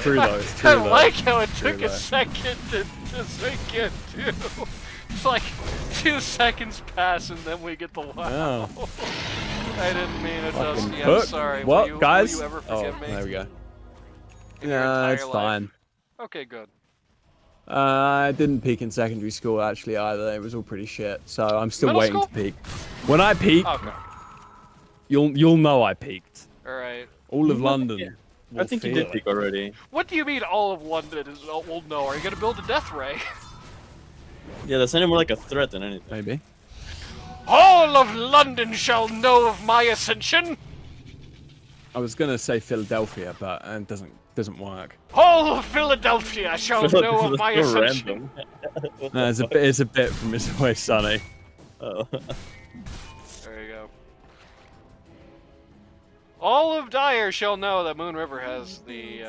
True though, it's true I though. like how it took True a though. second to sink in, too. It's like 2 seconds pass and then we get the wow. Oh. I didn't mean it, Fucking Dusty. I'm cook. sorry. What, will guys? you ever Oh, forgive me? there we go. in your Yeah, entire it's life? fine. Okay, good. I didn't peak in secondary school actually either. It was all pretty shit. So I'm still Middle waiting school? to peak. When I peak, Okay. you'll know I peaked. Alright. All of London. Yeah. will I think you feel did it. peak already. What do you mean all of London is will know? Are you gonna build a death ray? Yeah, that sounded more like a threat than anything. Maybe. All of London shall know of my ascension! I was gonna say Philadelphia, but it doesn't work. All of Philadelphia shall know of my So ascension! random. No, it's a bit from It's Always Sunny. Oh. There you go. All of Dyer shall know that Moon River has the,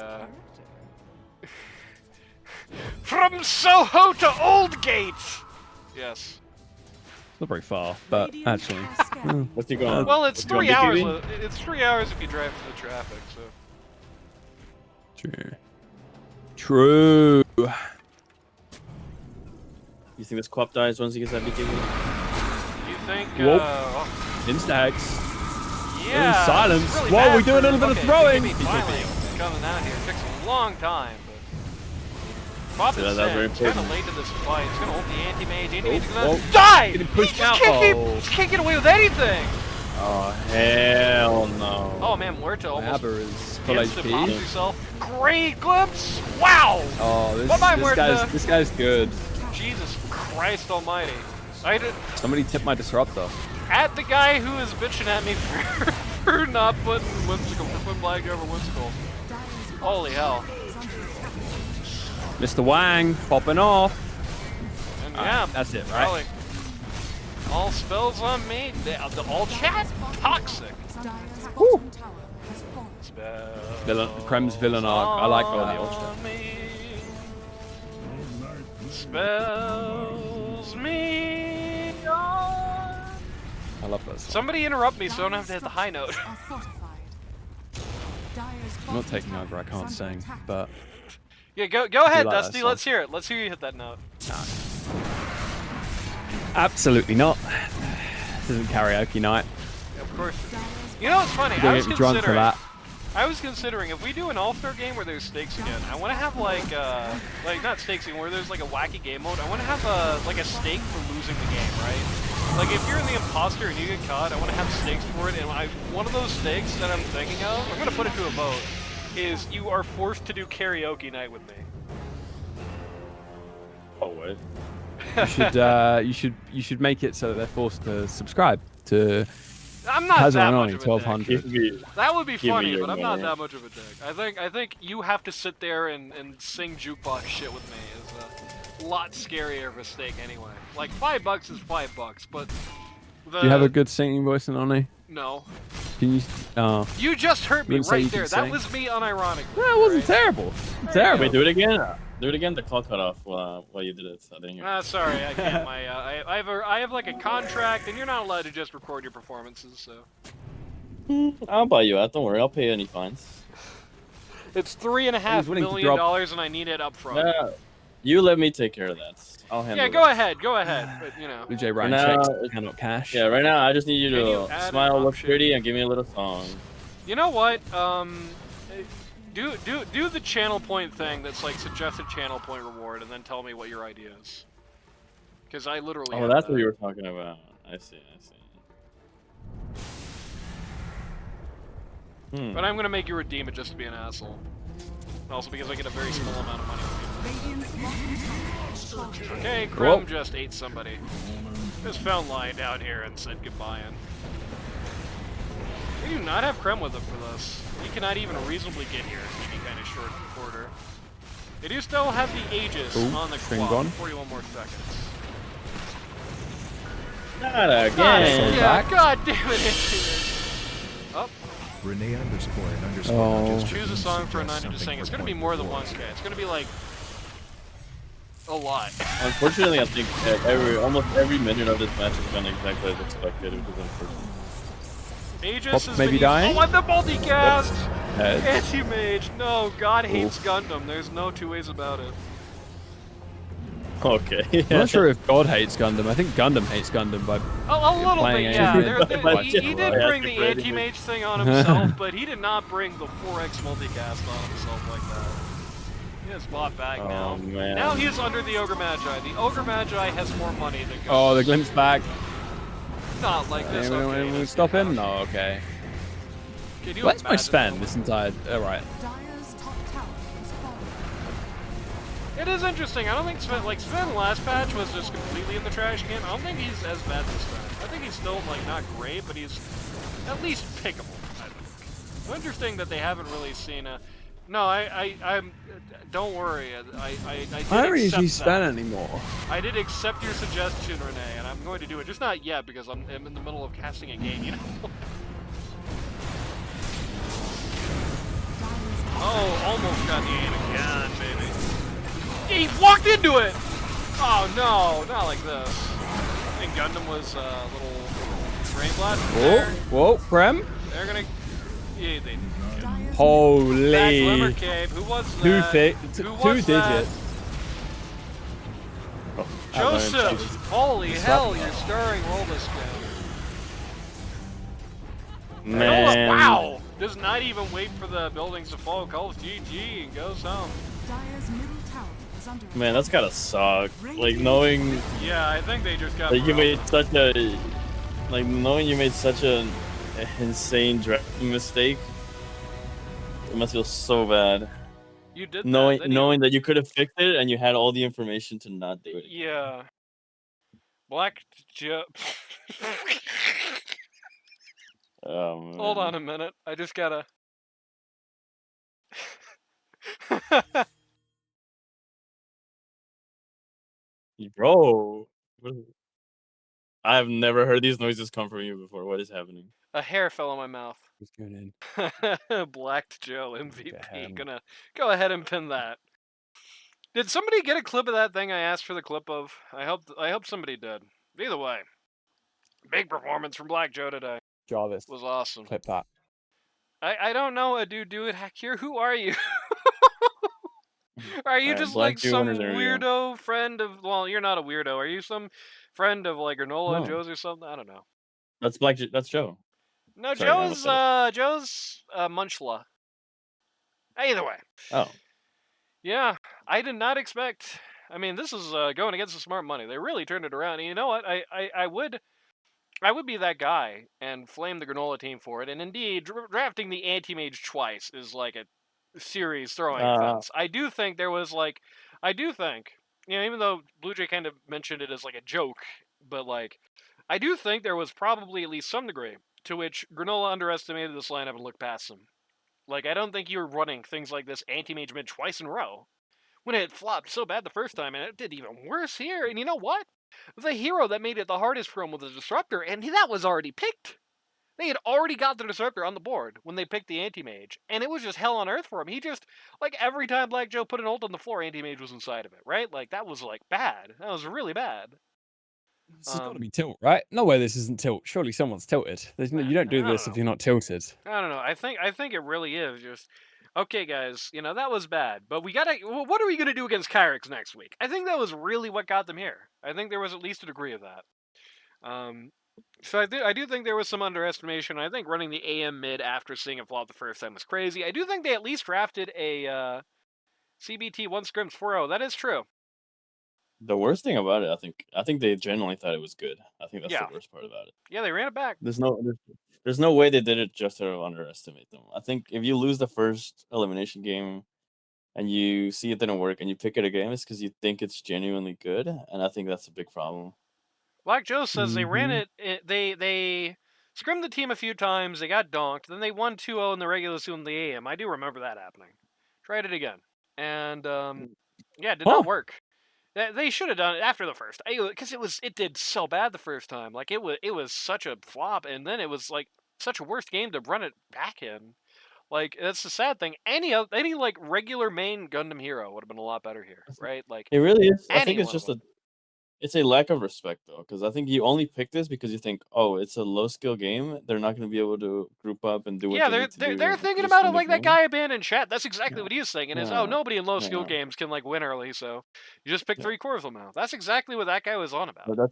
From Soho to Oldgate! Yes. Not very far, but actually. What's he going? Well, it's What's he 3 on hours. BTV? It's 3 hours if you drive through the traffic, so. True. True. You think this Quap dies once he gets that BTV? You think, Whoop. oh, Instax. yeah. silence. it's really Whoa, bad we do a for- little bit of okay, throwing. BKB finally coming out here. It took a long time, but. Pop Yeah, is that was very kind of important. late to this fight. He's gonna hold the anti-mage. Anti-mage is Oh, gonna oh. die! Getting He pushed just out. just can't get away with anything! Oh hell no! Oh man, Muerto almost Abba is full instantly pops HP. himself. Great glimpse! Wow! Oh, Bye-bye, Muerta. this guy's good. Jesus Christ almighty. I did, Somebody tip my disruptor. at the guy who is bitching at me for not putting Whimsical, for putting Black over Whimsical. Holy hell. Mr. Wang popping off. And Alright, yeah, that's it, right? probably. All spells on me. The all chat toxic. Spells Krem's villain arc. I like all the old on me. Spells me on. I love this. Somebody interrupt me so I don't have to hit the high note. I'm not taking over, I can't sing, but Yeah, go ahead, like that Dusty. song. Let's hear it. Let's hear you hit that note. Absolutely not. This isn't karaoke night. Of course. You know what's funny? You're I gonna was get me drunk for considering. that. I was considering if we do an all-star game where there's stakes again, I want to have like not stakes again, where there's like a wacky game mode. I want to have like a stake for losing the game, right? Like if you're in the imposter and you get caught, I want to have stakes for it. And one of those stakes that I'm thinking of, I'm gonna put it to a vote, is you are forced to do karaoke night with me. Oh wait. You should make it so that they're forced to subscribe to I'm not that much Hazanoni of a 1200. dick. That would be Give me funny, your but I'm not money. that much of a dick. I think you have to sit there and sing jukebox shit with me is a lot scarier of a stake anyway. Like $5 is $5, but Do you have a good singing voice, Anoni? no. Can you? You just hurt me wouldn't say right you there. can That sing? was me unironically. No, it wasn't alright? terrible. Terrible. Wait, do it again. Do it again. The call cut off while you did it. So I didn't hear. Ah, sorry, I can't. I have like a contract, and you're not allowed to just record your performances. So I'll buy you out. Don't worry. I'll pay any fines. it's $3.5 willing to million, drop- and I need it up front. You let me take care of that. I'll handle Yeah, it. go ahead, but you know. Blue Jay Ryan Now, checks cannot cash. Yeah, right now I just need you Can you to add smile, an look option? pretty, and give me a little song. You know what? Do the channel point thing that's like suggested channel point reward, and then tell me what your idea is. Because I literally. Oh, have that's that. what you were talking about. I see. But I'm gonna make you redeem it just to be an asshole. Also because I get a very small amount of money. Radiant's bottom tower is falling. Okay, Chrome just ate somebody. Just found lying down here and said goodbye. And we do not have Krem with him for this. He cannot even reasonably get here. He'd be kind of short in the quarter. They do still have the Aegis Ooh, on the string quad. gone. 41 more seconds. Not again. Yeah, back. God damn it! Up. Renee underscore and Oh. underscore. Choose a song for a 9 to sing. It's gonna be more than 1K. It's gonna be like a lot. Unfortunately, I think almost every minute of this match has been exactly as expected, which is unfortunate. Aegis Pop has maybe been dying? Oh, and the multicast! Heads. Anti-mage! No, God hates Oof. Gundam. There's no two ways about it. Okay. I'm not sure if God hates Gundam. I think Gundam hates Gundam by A little Playing bit, yeah. anti-mage. He did Yeah, bring that's the great. anti-mage thing on himself, but he did not bring the 4x multicast on himself like that. He has bought back now. Oh, man. Now he is under the Ogre Magi. The Ogre Magi has more money than Gundam. Oh, the glimpse back. Not like this. Anyone Okay, that's stop good him? enough. No, okay. Can you Where's my imagine Sven though? this entire... Alright. Dire's top tower is falling. It is interesting. I don't think Sven last patch was just completely in the trash can. I don't think he's as bad this time. I think he's still like not great, but he's at least pickable. I think. It's interesting that they haven't really seen a. No, I'm. Don't worry. I I don't did usually accept Sven that. anymore. I did accept your suggestion, Renee, and I'm going to do it. Just not yet because I'm in the middle of casting a game. You know. Oh, almost got the aim again, baby. He walked into it! Oh no, not like this. I think Gundam was a little brain blast Whoa, there. whoa, Prem. They're gonna... Yeah, they... Dire's That Holy. Glimmer Cape, who was Two, that? two Who was that? digits. Joseph! Holy hell, you're starring roll this game. Man. Wow! Does not even wait for the buildings to fall. Calls GG and goes home. Dire's middle tower is under Man, that's gotta suck. Like knowing Yeah, I think they just got... that you broke. made such a, like knowing you made such an insane drafting mistake. It must feel so bad. You did that, Knowing didn't you? knowing that you could have fixed it and you had all the information to not do it. Yeah. Black Joe. Oh, man. Hold on a minute. I just gotta. Bro. What is- I've never heard these noises come from you before. What is happening? A hair fell in my mouth. What's going in? Blacked Joe MVP. Damn. Gonna go ahead and pin that. Did somebody get a clip of that thing I asked for the clip of? I hope somebody did. Either way, big performance from Black Joe today. Jarvis, Was awesome. clip that. I don't know a dude do it hack here. Who are you? Are you Alright, just Black like Joe some winners in review. weirdo friend of? Well, you're not a weirdo. Are you some friend of like Granola and No, Joe's or something? I don't know. That's Joe. No, Sorry, I almost said it. Joe's Munchla. Either way, Oh, yeah, I did not expect. I mean, this is going against the smart money. They really turned it around. And you know what? I would be that guy and flame the Granola team for it. And indeed, drafting the anti-mage twice is like a series throwing uh, offense. I do think there was like, I do think, you know, even though Blue Jay kind of mentioned it as like a joke, but like, I do think there was probably at least some degree to which Granola underestimated this lineup and looked past them. Like, I don't think you were running things like this anti-mage mid twice in a row when it flopped so bad the first time, and it did even worse here. And you know what? The hero that made it the hardest for him was the Disruptor, and that was already picked. They had already got the Disruptor on the board when they picked the Anti-Mage, and it was just hell on earth for him. He just, like, every time Black Joe put an ult on the floor, Anti-Mage was inside of it, right? Like, that was, like, bad. That was really bad. This has got to be tilt, right? No way this isn't tilt. Surely someone's tilted. You don't do I this don't if know. you're not tilted. I don't know. I think it really is just okay, guys. You know that was bad, but we gotta. What are we gonna do against Kyrix next week? I think that was really what got them here. I think there was at least a degree of that. Um, so I do think there was some underestimation. I think running the AM mid after seeing it flop the first time was crazy. I do think they at least drafted a CBT one scrims 4-0. That is true. the worst thing about it, I think they genuinely thought it was good. I think that's the Yeah, worst part about it. yeah, they ran it back. There's no way they did it just to underestimate them. I think if you lose the first elimination game and you see it didn't work and you pick it again, it's because you think it's genuinely good, and I think that's a big problem. Black Joe says they ran Mhm. it. They scrimmed the team a few times. They got donked. Then they won 2-0 in the regular season in the AM. I do remember that happening. Tried it again, and yeah, it did Huh? not work. They should have done it after the first, because it did so bad the first time. Like it was such a flop, and then it was like such a worst game to run it back in. Like that's the sad thing. Any like regular main Gundam hero would have been a lot better here, right? Like It really is. I any think it's one of just them. it's a lack of respect though, because I think you only pick this because you think, oh, it's a low skill game. They're not going to be able to group up and do what Yeah, they need to they're do. thinking They just about it win the like that game. guy abandoned chat. That's exactly Yeah, what he was thinking. Is oh yeah, nobody in low skill yeah, games can like win early, so you just pick yeah. 3/4 of them out. That's exactly what that guy was on But about.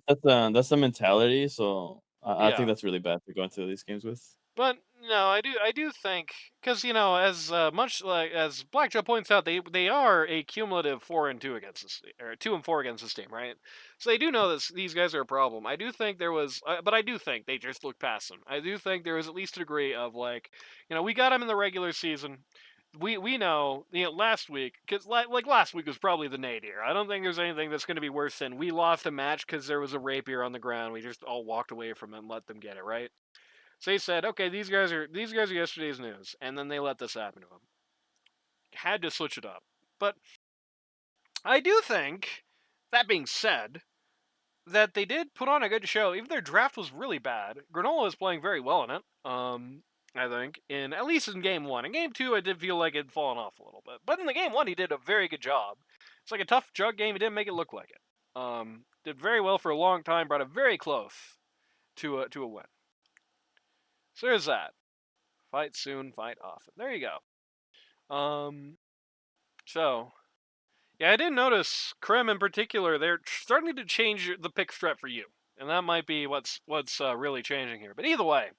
that's the mentality. So I think Yeah. that's really bad to go into these games with. But no, I do think because you know as much like as Black Joe points out, they are a cumulative 4-2 against this or 2-4 against this team, right? So they do know this these guys are a problem. I do think there was, but I do think they just looked past them. I do think there was at least a degree of like, you know, we got them in the regular season. We know you know last week because like last week was probably the nadir. I don't think there's anything that's going to be worse than we lost a match because there was a rapier on the ground. We just all walked away from it and let them get it right. So he said, "Okay, these guys are yesterday's news," and then they let this happen to him. Had to switch it up, but I do think, that being said, that they did put on a good show. Even their draft was really bad. Granola is playing very well in it. I think in at least in game one. In game two, I did feel like it had fallen off a little bit, but in the game one, he did a very good job. It's like a tough jug game. He didn't make it look like it. Did very well for a long time. Brought it very close to a win. So there's that. Fight soon, fight often. There you go. So yeah, I did notice Krim in particular. They're starting to change the pick strat for you, and that might be what's really changing here. But either way,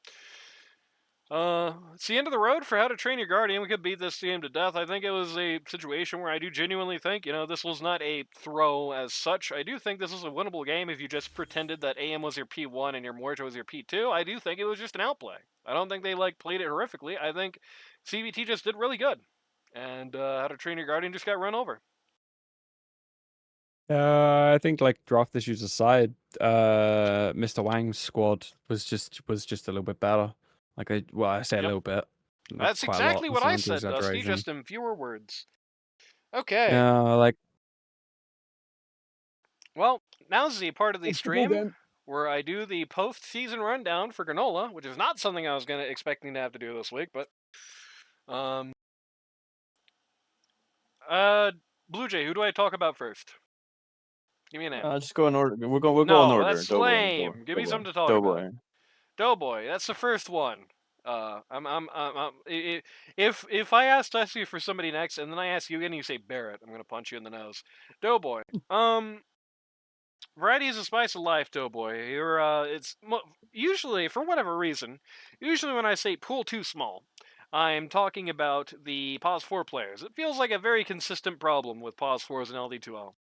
it's the end of the road for How to Train Your Guardian. We could beat this game to death. I think it was a situation where I do genuinely think, you know, this was not a throw as such. I do think this was a winnable game if you just pretended that AM was your P1 and your Morta was your P2. I do think it was just an outplay. I don't think they like played it horrifically. I think CBT just did really good, and How to Train Your Guardian just got run over. I think like draft issues aside, Mr. Wang's squad was just a little bit better. Like I say a Yep, little bit, like that's quite a lot. exactly That's what an I said, Dusty, exaggeration. just in fewer words. Okay. Yeah, like Well, now's the part of the it's the ball stream game. where I do the post-season rundown for Granola, which is not something I was expecting to have to do this week, but um uh Blue Jay, who do I talk about first? Give me a name. Just go in order. We'll go in No, order. that's lame. Give me something to talk about. Doughboy. Doughboy, that's the first one. If I ask you for somebody next, and then I ask you again, and you say Barrett, I'm gonna punch you in the nose. Doughboy. Variety is the spice of life, Doughboy. Usually, for whatever reason, usually when I say pool too small, I'm talking about the Pos 4 players. It feels like a very consistent problem with Pos 4s and LD2L.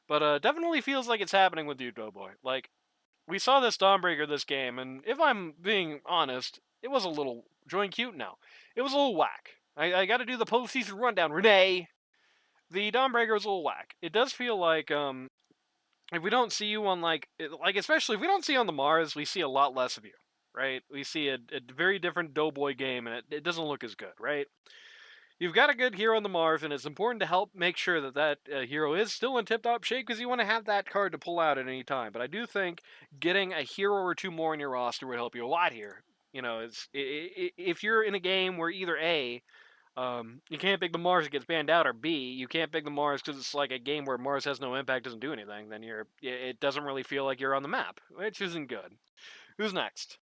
But definitely feels like it's happening with you, Doughboy. Like, we saw this Dawnbreaker this game, and if I'm being honest, it was a little join cute now. It was a little whack. I got to do the postseason rundown, Renee. The Dawnbreaker was a little whack. It does feel like if we don't see you on especially if we don't see you on the Mars, we see a lot less of you, right? We see a very different Doughboy game, and it doesn't look as good, right? You've got a good hero on the Mars, and it's important to help make sure that hero is still in tip-top shape because you want to have that card to pull out at any time. But I do think getting a hero or two more in your roster would help you a lot here. You know, if you're in a game where either A, you can't pick the Mars that gets banned out, or B, you can't pick the Mars because it's like a game where Mars has no impact, doesn't do anything, then it doesn't really feel like you're on the map, which isn't good. Who's next?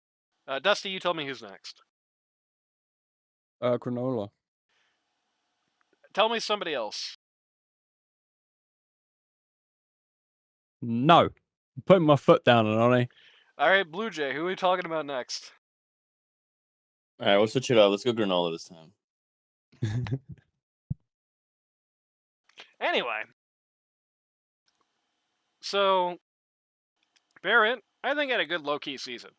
Dusty, you tell me who's next. Granola. Tell me somebody else. No. I'm putting my foot down, Anoni. All right, Blue Jay, who are we talking about next? All right, we'll switch it up. Let's go Granola this time. Anyway, so Barrett, I think had a good low-key season.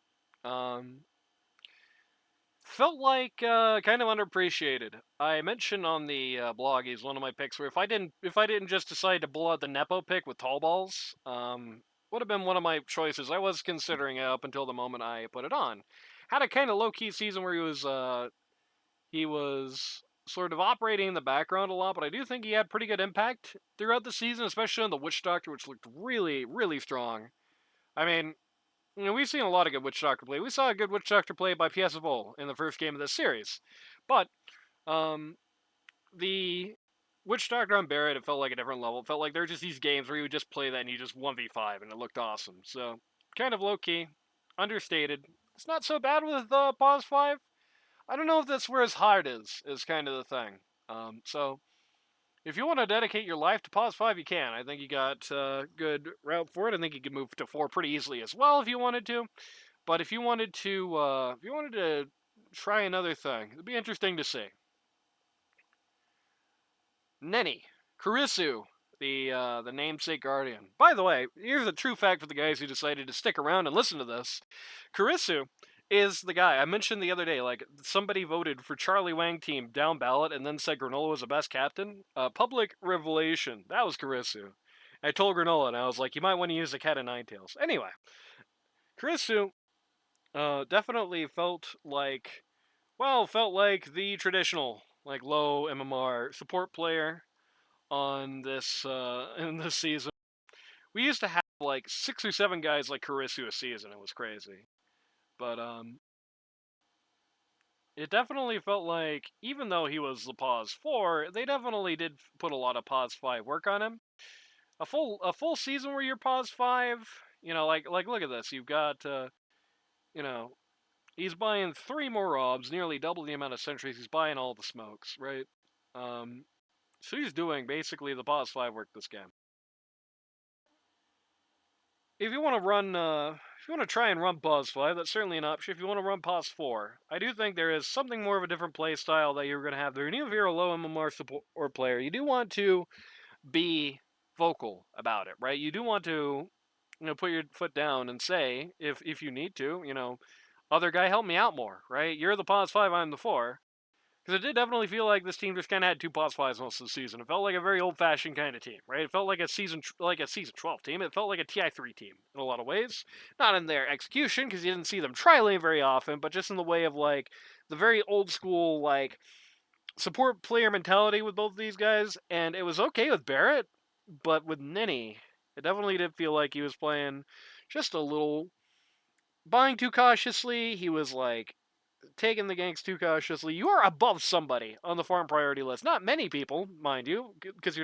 Felt like kind of underappreciated. I mentioned on the blog he's one of my picks. Where if I didn't just decide to blow out the Nepo pick with tall balls, would have been one of my choices. I was considering it up until the moment I put it on. Had a kind of low-key season where he was sort of operating in the background a lot, but I do think he had pretty good impact throughout the season, especially on the Witch Doctor, which looked really, really strong. I mean, we've seen a lot of good Witch Doctor play. We saw a good Witch Doctor play by PS Vol in the first game of this series. But the Witch Doctor on Barrett, it felt like a different level. It felt like there were just these games where you would just play that and you just 1v5 and it looked awesome. So, kind of low-key, understated. It's not so bad with Pause 5. I don't know if that's where his heart is kind of the thing. So, if you want to dedicate your life to Pause 5, you can. I think you got a good route for it. I think you could move to 4 pretty easily as well if you wanted to. But if you wanted to try another thing, it'd be interesting to see. Nenny, Kurisu, the namesake guardian. By the way, here's a true fact for the guys who decided to stick around and listen to this. Kurisu is the guy I mentioned the other day. Like, somebody voted for Charlie Wang team down ballot and then said Granola was the best captain. Public revelation. That was Kurisu. I told Granola and I was like, you might want to use the cat of nine tails. Anyway, Kurisu definitely felt like the traditional like low MMR support player on this in this season. We used to have like 6 or 7 guys like Kurisu a season. It was crazy. But it definitely felt like even though he was the Pause 4, they definitely did put a lot of Pause 5 work on him. A full season where you're Pause 5, like look at this. You've got he's buying 3 more robs, nearly double the amount of sentries. He's buying all the smokes, right? So he's doing basically the Pause 5 work this game. If you want to run, if you want to try and run Pause 5, that's certainly an option. If you want to run Pause 4, I do think there is something more of a different play style that you're going to have there. And even if you're a low MMR support player, you do want to be vocal about it, right? You do want to, put your foot down and say, if you need to, other guy, help me out more, right? You're the Pause 5, I'm the 4. Because it did definitely feel like this team just kind of had 2 Pause 5s most of the season. It felt like a very old-fashioned kind of team, right? It felt like a season 12 team. It felt like a TI3 team in a lot of ways. Not in their execution, because you didn't see them tri-lane very often, but just in the way of like the very old school like support player mentality with both of these guys. And it was okay with Barrett, but with Ninny, it definitely did feel like he was playing just a little buying too cautiously. He was like taking the ganks too cautiously. You are above somebody on the farm priority list. Not many people, mind you, because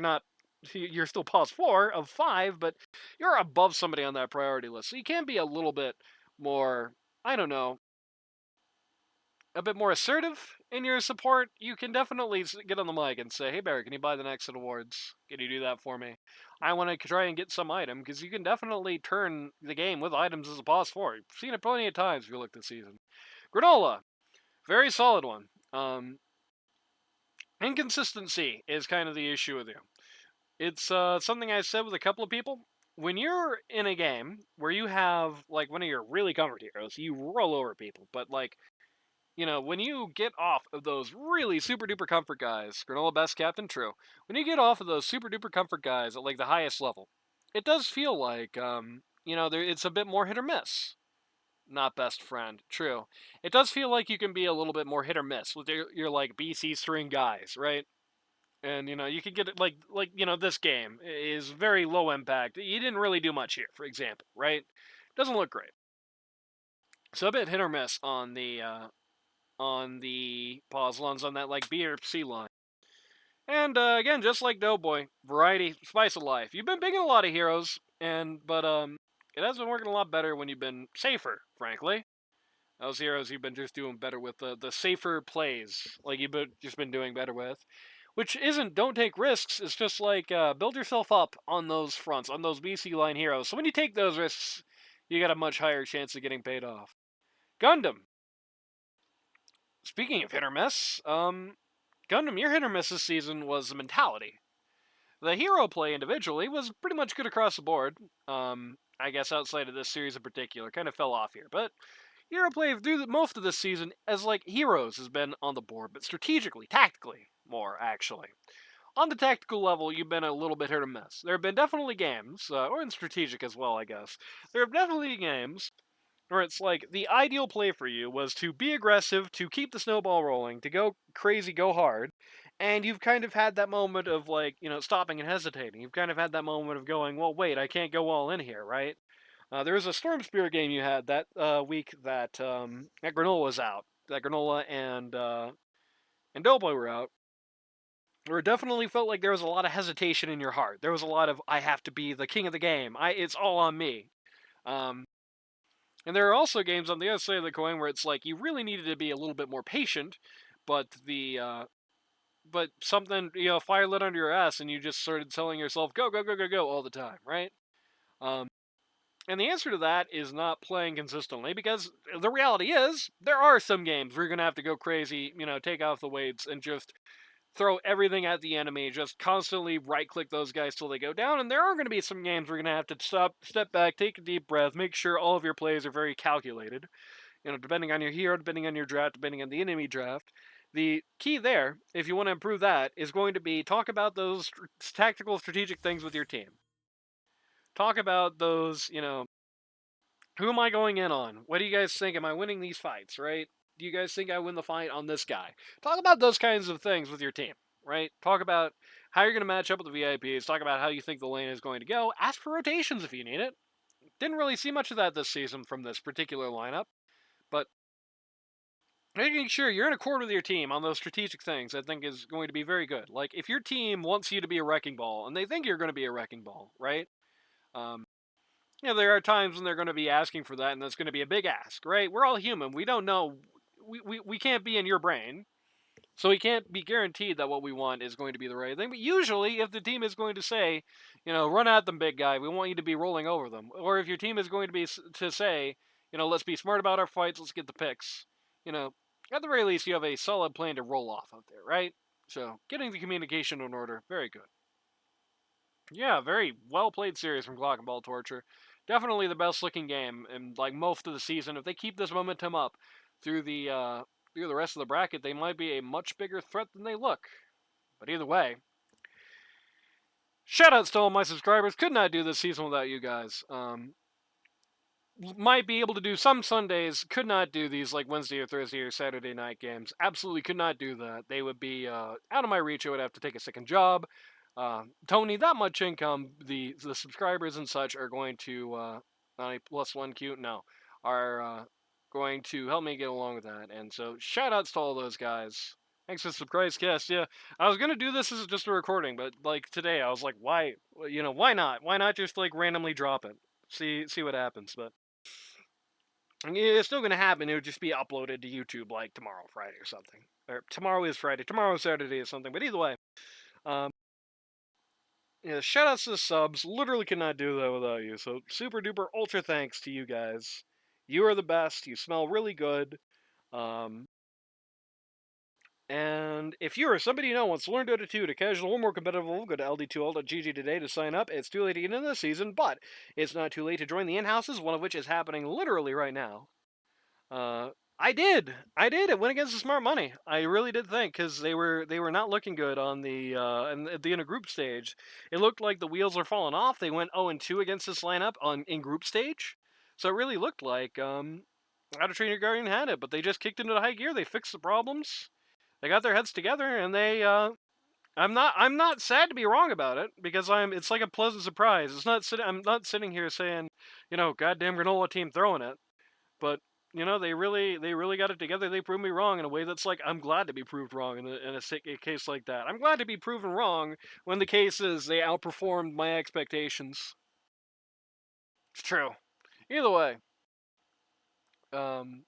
you're still Pause 4 of 5, but you're above somebody on that priority list. So you can be a little bit more, I don't know, a bit more assertive in your support, you can definitely get on the mic and say, "Hey Barry, can you buy the next set of wards? Can you do that for me? I want to try and get some item," because you can definitely turn the game with items as a boss for. You've seen it plenty of times if you look this season. Granola, very solid one. Inconsistency is kind of the issue with you. It's something I said with a couple of people. When you're in a game where you have like one of your really comfort heroes, you roll over people. But like, when you get off of those really super duper comfort guys, Granola best captain, true. When you get off of those super duper comfort guys at like the highest level, it does feel like it's a bit more hit or miss. Not best friend, true. It does feel like you can be a little bit more hit or miss with your like BC string guys, right? And you could get it this game is very low impact. You didn't really do much here, for example, right? Doesn't look great. So a bit hit or miss on the pause lines on that like B or C line. And again, just like Doughboy, variety, spice of life. You've been picking a lot of heroes, but it has been working a lot better when you've been safer, frankly. Those heroes you've been just doing better with the safer plays, like you've just been doing better with. Which isn't don't take risks, it's just like build yourself up on those fronts, on those BC line heroes. So when you take those risks, you got a much higher chance of getting paid off. Gundam. Speaking of hit or miss, Gundam, your hit or miss this season was the mentality. The hero play individually was pretty much good across the board. I guess outside of this series in particular, kind of fell off here. But hero play through most of this season as like heroes has been on the board, but strategically, tactically more actually. On the tactical level, you've been a little bit hit or miss. There have been definitely games, or in strategic as well, I guess. There have definitely games where it's like the ideal play for you was to be aggressive, to keep the snowball rolling, to go crazy, go hard, and you've kind of had that moment of like, stopping and hesitating. You've kind of had that moment of going, well, wait, I can't go all in here, right? There was a Storm Spear game you had that week that Granola was out. That Granola and Doughboy were out. Where it definitely felt like there was a lot of hesitation in your heart. There was a lot of I have to be the king of the game. It's all on me. Um, and there are also games on the other side of the coin where it's like you really needed to be a little bit more patient, but but something fire lit under your ass and you just started telling yourself go go go go go all the time, right? Um, and the answer to that is not playing consistently because the reality is there are some games where you're gonna have to go crazy, take off the weights and just throw everything at the enemy, just constantly right click those guys till they go down. And there are going to be some games where you're going to have to step back, take a deep breath, make sure all of your plays are very calculated. Depending on your hero, depending on your draft, depending on the enemy draft. The key there, if you want to improve that, is going to be talk about those tactical, strategic things with your team. Talk about those, who am I going in on? What do you guys think? Am I winning these fights, right? Do you guys think I win the fight on this guy? Talk about those kinds of things with your team, right? Talk about how you're going to match up with the VIPs. Talk about how you think the lane is going to go. Ask for rotations if you need it. Didn't really see much of that this season from this particular lineup, but making sure you're in accord with your team on those strategic things, I think, is going to be very good. Like, if your team wants you to be a wrecking ball, and they think you're going to be a wrecking ball, right? Um, there are times when they're going to be asking for that, and that's going to be a big ask, right? We're all human. We don't know. We can't be in your brain, so we can't be guaranteed that what we want is going to be the right thing. But usually, if the team is going to say, run at them, big guy, we want you to be rolling over them, or if your team is going to be to say, let's be smart about our fights, let's get the picks, at the very least, you have a solid plan to roll off of there, right? So, getting the communication in order, very good. Yeah, very well played series from Clock and Ball Torture. Definitely the best looking game in like most of the season. If they keep this momentum up through the rest of the bracket, they might be a much bigger threat than they look. But either way, shoutouts to all my subscribers. Could not do this season without you guys. Might be able to do some Sundays, could not do these like Wednesday or Thursday or Saturday night games. Absolutely could not do that. They would be out of my reach. I would have to take a second job. Tony, that much income, the subscribers and such are going to not a +1 cute, no, are going to help me get along with that. And so shout outs to all those guys. Thanks for the surprise cast. Yeah, I was gonna do this as just a recording, but like today I was like, why, why not? Why not just like randomly drop it? See what happens. But It's still gonna happen. It would just be uploaded to YouTube like tomorrow, Friday, or something. Or tomorrow is Friday. Tomorrow is Saturday or something. But either way, yeah, shout outs to the subs. Literally cannot do that without you. So super duper ultra thanks to you guys. You are the best. You smell really good. And if you or somebody you know wants to learn Dota 2 at a casual or more competitive level, go to LD2L.gg today to sign up. It's too late to get into the season, but it's not too late to join the in-houses, one of which is happening literally right now. I did. It went against the smart money. I really did think, because they were not looking good on the at the group stage. It looked like the wheels are falling off. They went 0-2 against this lineup in group stage, so it really looked like How to Train Your Guardian had it, but they just kicked into the high gear. They fixed the problems. They got their heads together, and they. I'm not sad to be wrong about it, because it's like a pleasant surprise. I'm not sitting here saying, goddamn Granola team throwing it, but they really got it together. They proved me wrong in a way that's like, I'm glad to be proved wrong in a case like that. I'm glad to be proven wrong when the case is they outperformed my expectations. It's true. Either way, can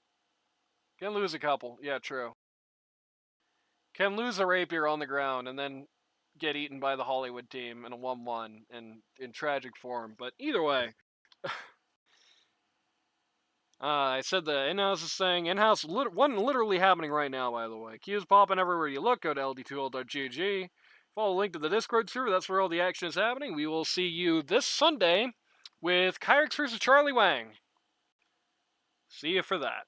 lose a couple. Yeah, true. Can lose a rapier on the ground and then get eaten by the Hollywood team in a 1-1 and in tragic form. But either way, I said the in-house is saying in-house one literally happening right now, by the way. Queues popping everywhere you look. Go to LD2L.gg. Follow the link to the Discord server. That's where all the action is happening. We will see you this Sunday with Kyrix versus Charlie Wang. See you for that.